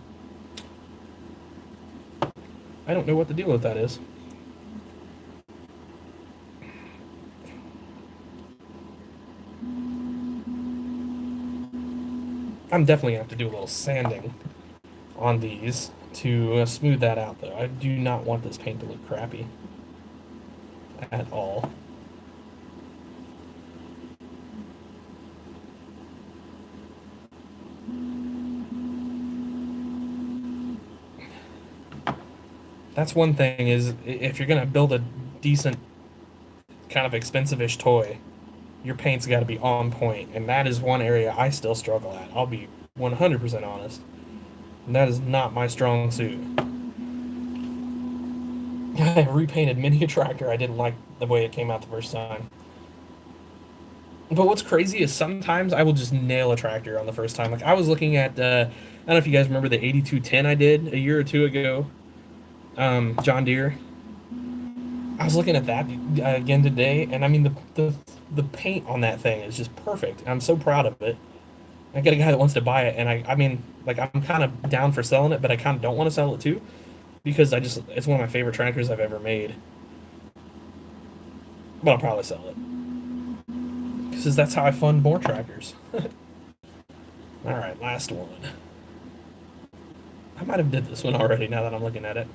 I don't know what the deal with that is. I'm definitely going to have to do a little sanding on these to smooth that out, though. I do not want this paint to look crappy at all. That's one thing is if you're going to build a decent kind of expensive-ish toy, your paint's got to be on point, and that is one area I still struggle at. I'll be 100% honest. And that is not my strong suit. I repainted mini a tractor. I didn't like the way it came out the first time. But what's crazy is sometimes I will just nail a tractor on the first time. Like I was looking at, I don't know if you guys remember the 8210 I did a year or two ago, John Deere. I was looking at that again today, and I mean the paint on that thing is just perfect. I'm so proud of it. I got a guy that wants to buy it, and I mean, like I'm kind of down for selling it, but I kind of don't want to sell it too, because it's one of my favorite tractors I've ever made. But I'll probably sell it because that's how I fund more tractors. All right, last one. I might have did this one already now that I'm looking at it.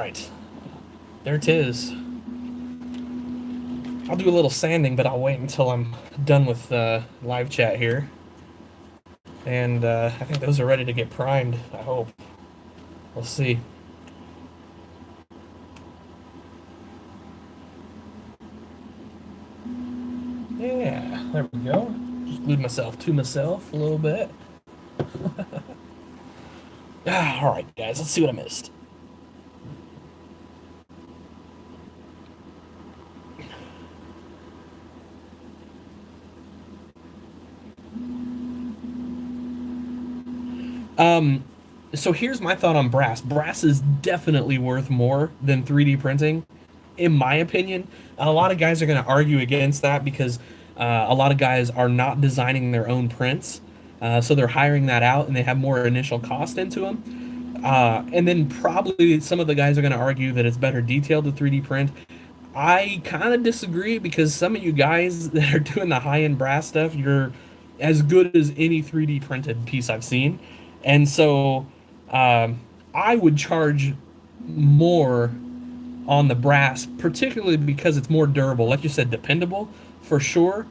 right. There it is. I'll do a little sanding, but I'll wait until I'm done with live chat here. And I think those are ready to get primed, I hope. We'll see. Yeah, there we go. Just glued myself to myself a little bit. All right, guys, let's see what I missed. So here's my thought on brass. Brass is definitely worth more than 3D printing, in my opinion. A lot of guys are going to argue against that because a lot of guys are not designing their own prints. So they're hiring that out and they have more initial cost into them. And then probably some of the guys are going to argue that it's better detailed to 3D print. I kind of disagree because some of you guys that are doing the high-end brass stuff, you're as good as any 3D printed piece I've seen. And so I would charge more on the brass, particularly because it's more durable. Like you said, dependable for sure.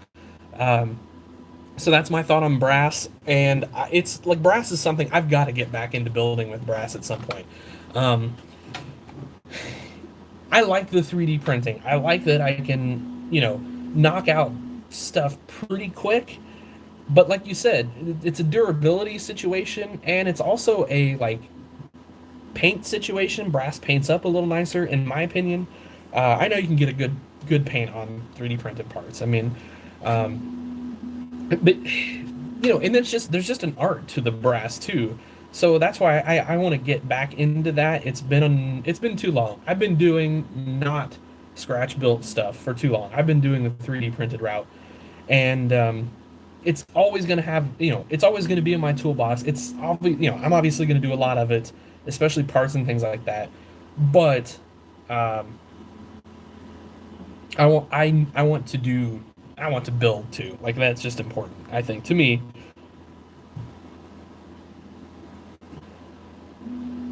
So that's my thought on brass. And it's like brass is something I've got to get back into building with brass at some point. I like the 3D printing. I like that I can, knock out stuff pretty quick. But like you said, it's a durability situation, and it's also a paint situation. Brass paints up a little nicer, in my opinion. I know you can get a good paint on 3D printed parts. I mean, but and there's just an art to the brass too. So that's why I want to get back into that. It's been too long. I've been doing not scratch built stuff for too long. I've been doing the 3D printed route, and it's always going to have, it's always going to be in my toolbox. It's obviously, I'm obviously going to do a lot of it, especially parts and things like that. But I want to build too. Like that's just important, I think, to me.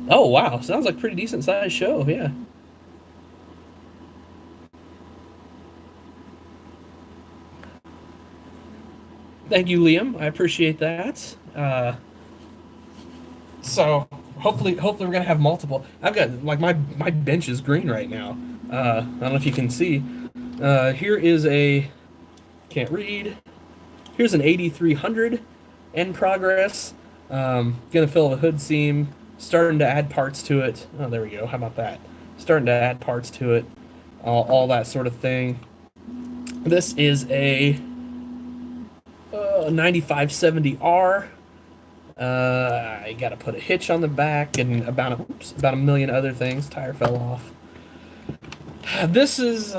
Oh wow, sounds like a pretty decent sized show. Yeah. Thank you, Liam. I appreciate that. So hopefully we're gonna have multiple. I've got my bench is green right now. I don't know if you can see. Here is a can't read. Here's an 8300 in progress. Gonna fill the hood seam. Starting to add parts to it. Oh, there we go. How about that? Starting to add parts to it. All that sort of thing. This is a 9570R. I gotta put a hitch on the back and about a million other things. Tire fell off. This is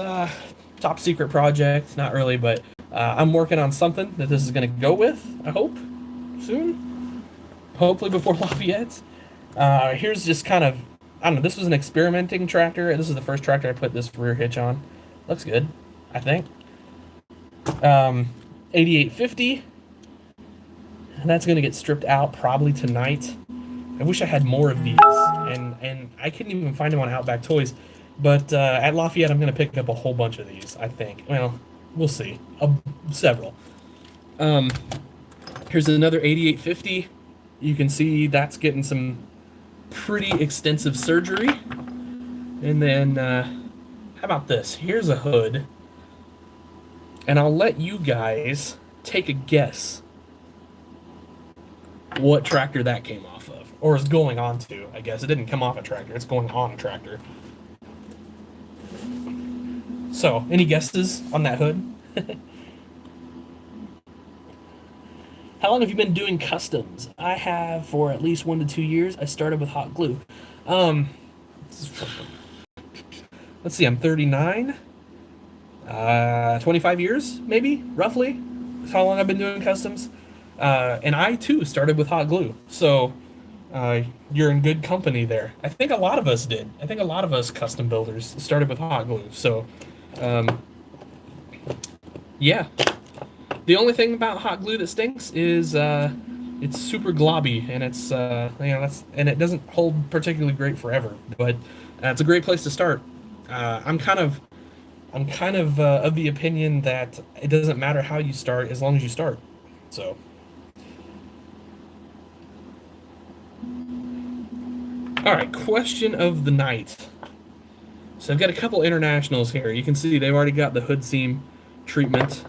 top secret project. Not really, but I'm working on something that this is gonna go with. I hope soon. Hopefully before Lafayette. Here's just kind of, I don't know. This was an experimenting tractor. This is the first tractor I put this rear hitch on. Looks good, I think. 8850. And that's going to get stripped out probably tonight. I wish I had more of these, and I couldn't even find them on Outback Toys. But at Lafayette, I'm going to pick up a whole bunch of these, I think. Well, we'll see. Several. Here's another 8850. You can see that's getting some pretty extensive surgery. And then, how about this? Here's a hood. And I'll let you guys take a guess what tractor that came off of, or is going on to, I guess. It didn't come off a tractor, it's going on a tractor. So, any guesses on that hood? How long have you been doing customs? I have for at least 1 to 2 years. I started with hot glue. Let's see, I'm 39. 25 years, maybe, roughly. That's how long I've been doing customs. And I, too, started with hot glue. So, you're in good company there. I think a lot of us did. I think a lot of us custom builders started with hot glue. So, yeah. The only thing about hot glue that stinks is it's super globby, and it's and it doesn't hold particularly great forever. But That's a great place to start. I'm kind of of the opinion that it doesn't matter how you start as long as you start. So, all right, question of the night. So I've got a couple internationals here. You can see they've already got the hood seam treatment.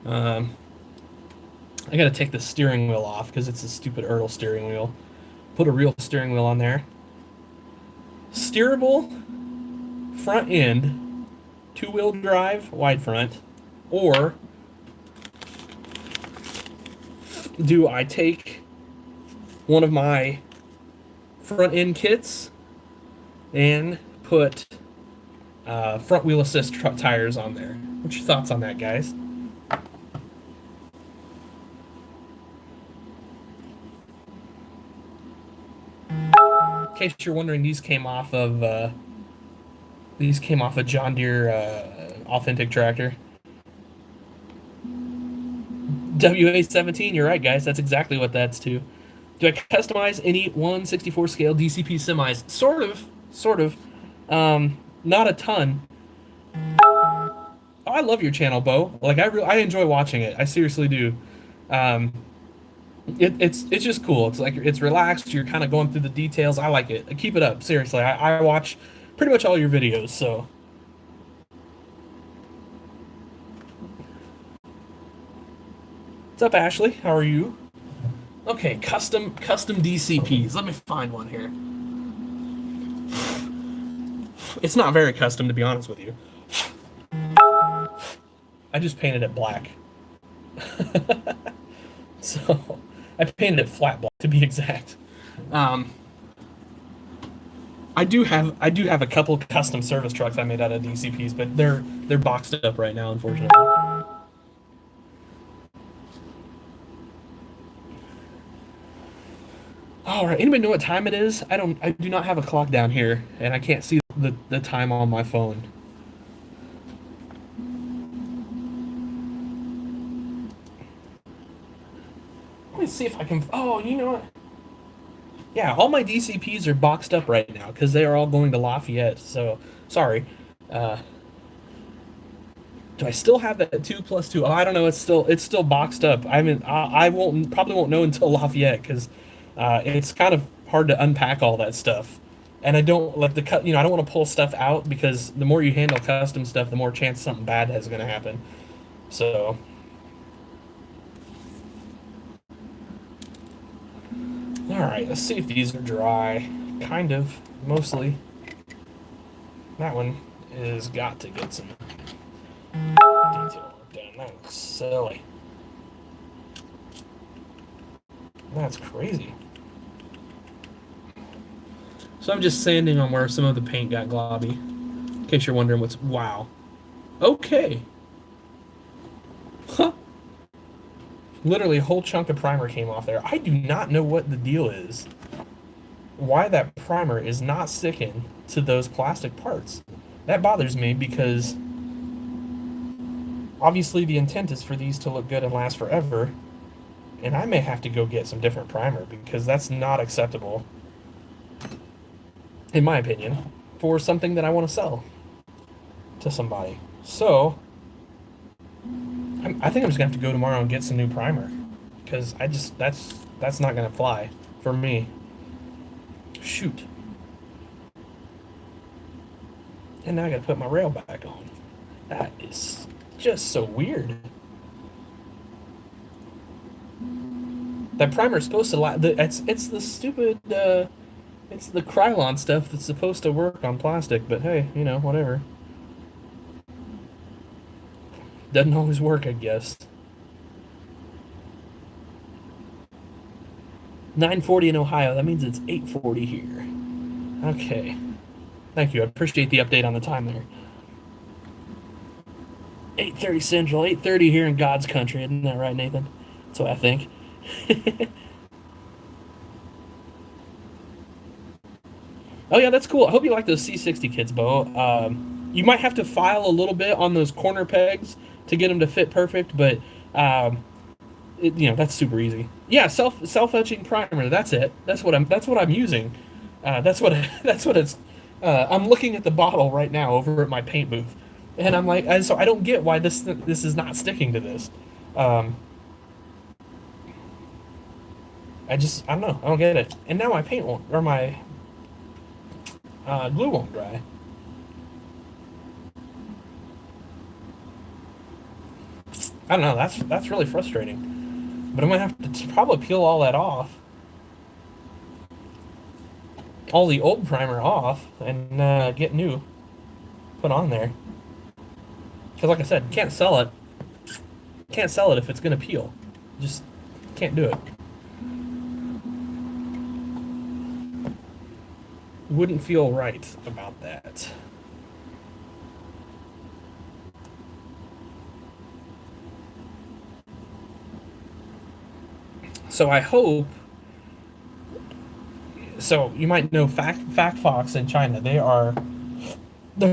Um, I got to take the steering wheel off because it's a stupid Ertl steering wheel. Put a real steering wheel on there. Steerable front end, two-wheel drive, wide front, or do I take one of my front end kits and put front wheel assist tires on there? What's your thoughts on that, guys? In case you're wondering, these came off a John Deere authentic tractor. WA17, you're right, guys. That's exactly what that's to. Do I customize any 1/64 scale DCP semis? Sort of. Not a ton. Oh, I love your channel, Bo. Like I enjoy watching it. I seriously do. Um, it's just cool. It's like it's relaxed. You're kind of going through the details. I like it. Keep it up. Seriously, I watch pretty much all your videos. So, what's up, Ashley? How are you? Okay, custom DCPs. Let me find one here. It's not very custom, to be honest with you. I just painted it black. So I painted it flat black to be exact. Um, I do have a couple custom service trucks I made out of DCPs, but they're boxed up right now, unfortunately. All right, anybody know what time it is? I do not have a clock down here, and I can't see the time on my phone. Let me see if I can. Oh, you know what? Yeah, all my DCPs are boxed up right now because they are all going to Lafayette. So sorry. Uh, do I still have that 2+2? Oh, I don't know. It's still boxed up. I mean, I won't probably won't know until Lafayette because it's kind of hard to unpack all that stuff. And I don't let the cut. I don't want to pull stuff out because the more you handle custom stuff, the more chance something bad is going to happen. So, all right, let's see if these are dry. Kind of, mostly. That one is got to get some detail work done. That's silly. That's crazy. So I'm just sanding on where some of the paint got globby. In case you're wondering what's... Wow. Okay. Huh. Literally a whole chunk of primer came off there. I do not know what the deal is. Why that primer is not sticking to those plastic parts. That bothers me because obviously the intent is for these to look good and last forever. And I may have to go get some different primer because that's not acceptable, in my opinion, for something that I want to sell to somebody. So, I think I'm just gonna have to go tomorrow and get some new primer because that's not gonna fly for me. Shoot. And now I gotta put my rail back on. That is just so weird. That primer is supposed to it's the stupid it's the Krylon stuff that's supposed to work on plastic, but hey, whatever. Doesn't always work, I guess. 9:40 in Ohio. That means it's 8:40 here. Okay. Thank you. I appreciate the update on the time there. 8:30 Central, 8:30 here in God's country. Isn't that right, Nathan? That's what I think. Oh yeah, that's cool. I hope you like those C60 kits, Bo. You might have to file a little bit on those corner pegs to get them to fit perfect, but that's super easy. Yeah, self etching primer. That's it. That's what I'm using. That's what I'm looking at the bottle right now over at my paint booth, and I'm like, so I don't get why this is not sticking to this. Um, I don't know, I don't get it. And now my paint won't, or my glue won't dry. I don't know. That's really frustrating. But I'm gonna have to probably peel all that off, all the old primer off, and get new put on there. Because like I said, can't sell it. Can't sell it if it's gonna peel. Just can't do it. Wouldn't feel right about that. So I hope. So you might know Fact Fox in China. They're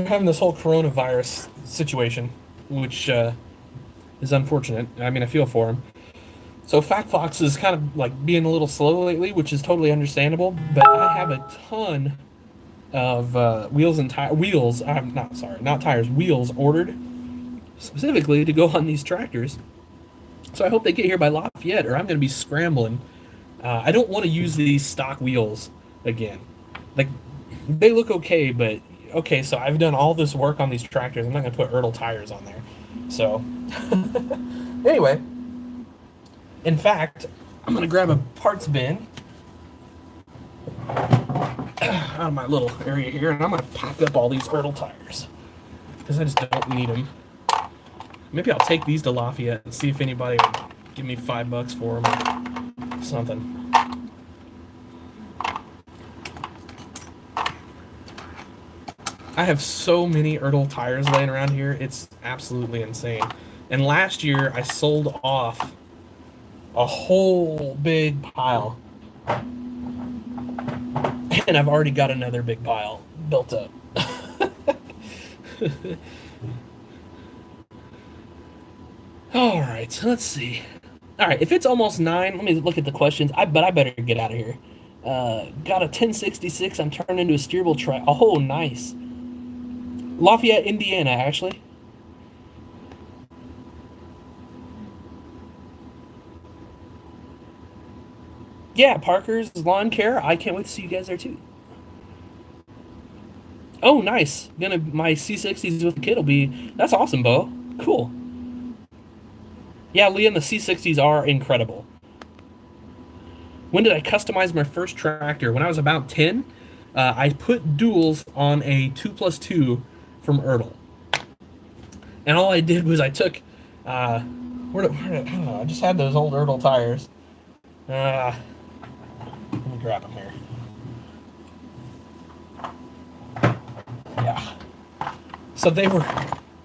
having this whole coronavirus situation, which is unfortunate. I mean, I feel for them. So Fact Fox is kind of like being a little slow lately, which is totally understandable. But I have a ton of wheels and wheels. I'm not sorry, not tires. Wheels ordered specifically to go on these tractors. So I hope they get here by Lafayette, or I'm going to be scrambling. I don't want to use these stock wheels again. Like, they look okay, but okay. So I've done all this work on these tractors. I'm not going to put Ertl tires on there. So anyway, in fact, I'm going to grab a parts bin out of my little area here, and I'm going to pack up all these Ertl tires because I just don't need them. Maybe I'll take these to Lafayette and see if anybody will give me $5 for them or something. I have so many Ertl tires laying around here. It's absolutely insane. And last year, I sold off a whole big pile. And I've already got another big pile built up. All right, so let's see. All right, if it's almost 9, let me look at the questions. I better get out of here. Got a 1066. I'm turning into a steerable track. Oh, nice. Lafayette, Indiana, actually. Yeah, Parker's Lawn Care. I can't wait to see you guys there too. Oh, nice. My C60s with the kid will be. That's awesome, Bo. Cool. Yeah, Liam, the C60s are incredible. When did I customize my first tractor? When I was about 10, I put duals on a 2+2 from Ertl. And all I did was I took, I don't know, I just had those old Ertl tires. Let me grab them here. Yeah. So they were,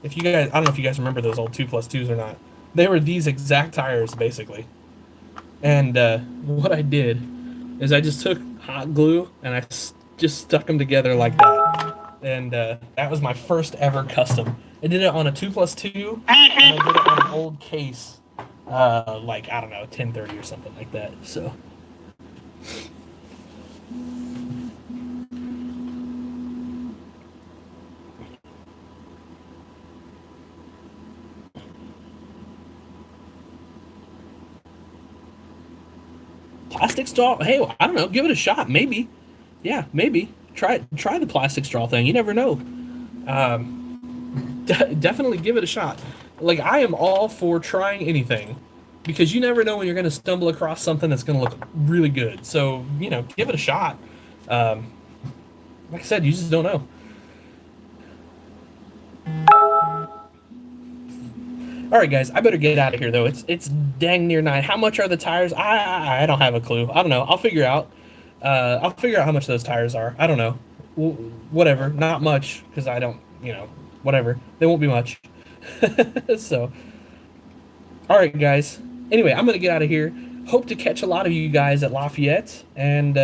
if you guys, I don't know if you guys remember those old 2+2s or not. They were these exact tires, basically. And what I did is I just took hot glue and I just stuck them together like that. And that was my first ever custom. I did it on a 2+2, and I did it on an old case, like, I don't know, 1030 or something like that. So. Plastic straw? Hey, I don't know. Give it a shot. Maybe. Yeah, maybe. Try the plastic straw thing. You never know. Definitely give it a shot. Like, I am all for trying anything because you never know when you're going to stumble across something that's going to look really good. So, give it a shot. Like I said, you just don't know. All right, guys, I better get out of here, though. It's dang near 9. How much are the tires? I don't have a clue. I don't know. I'll figure out. I'll figure out how much those tires are. I don't know. Whatever. Not much, because I don't, whatever. They won't be much. So, all right, guys. Anyway, I'm going to get out of here. Hope to catch a lot of you guys at Lafayette. And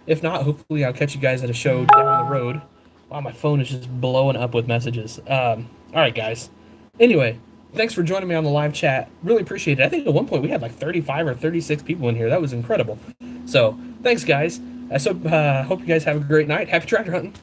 if not, hopefully I'll catch you guys at a show down the road. Wow, my phone is just blowing up with messages. All right, guys. Anyway, thanks for joining me on the live chat. Really appreciate it. I think at one point we had like 35 or 36 people in here. That was incredible. So, thanks, guys. I hope you guys have a great night. Happy tractor hunting.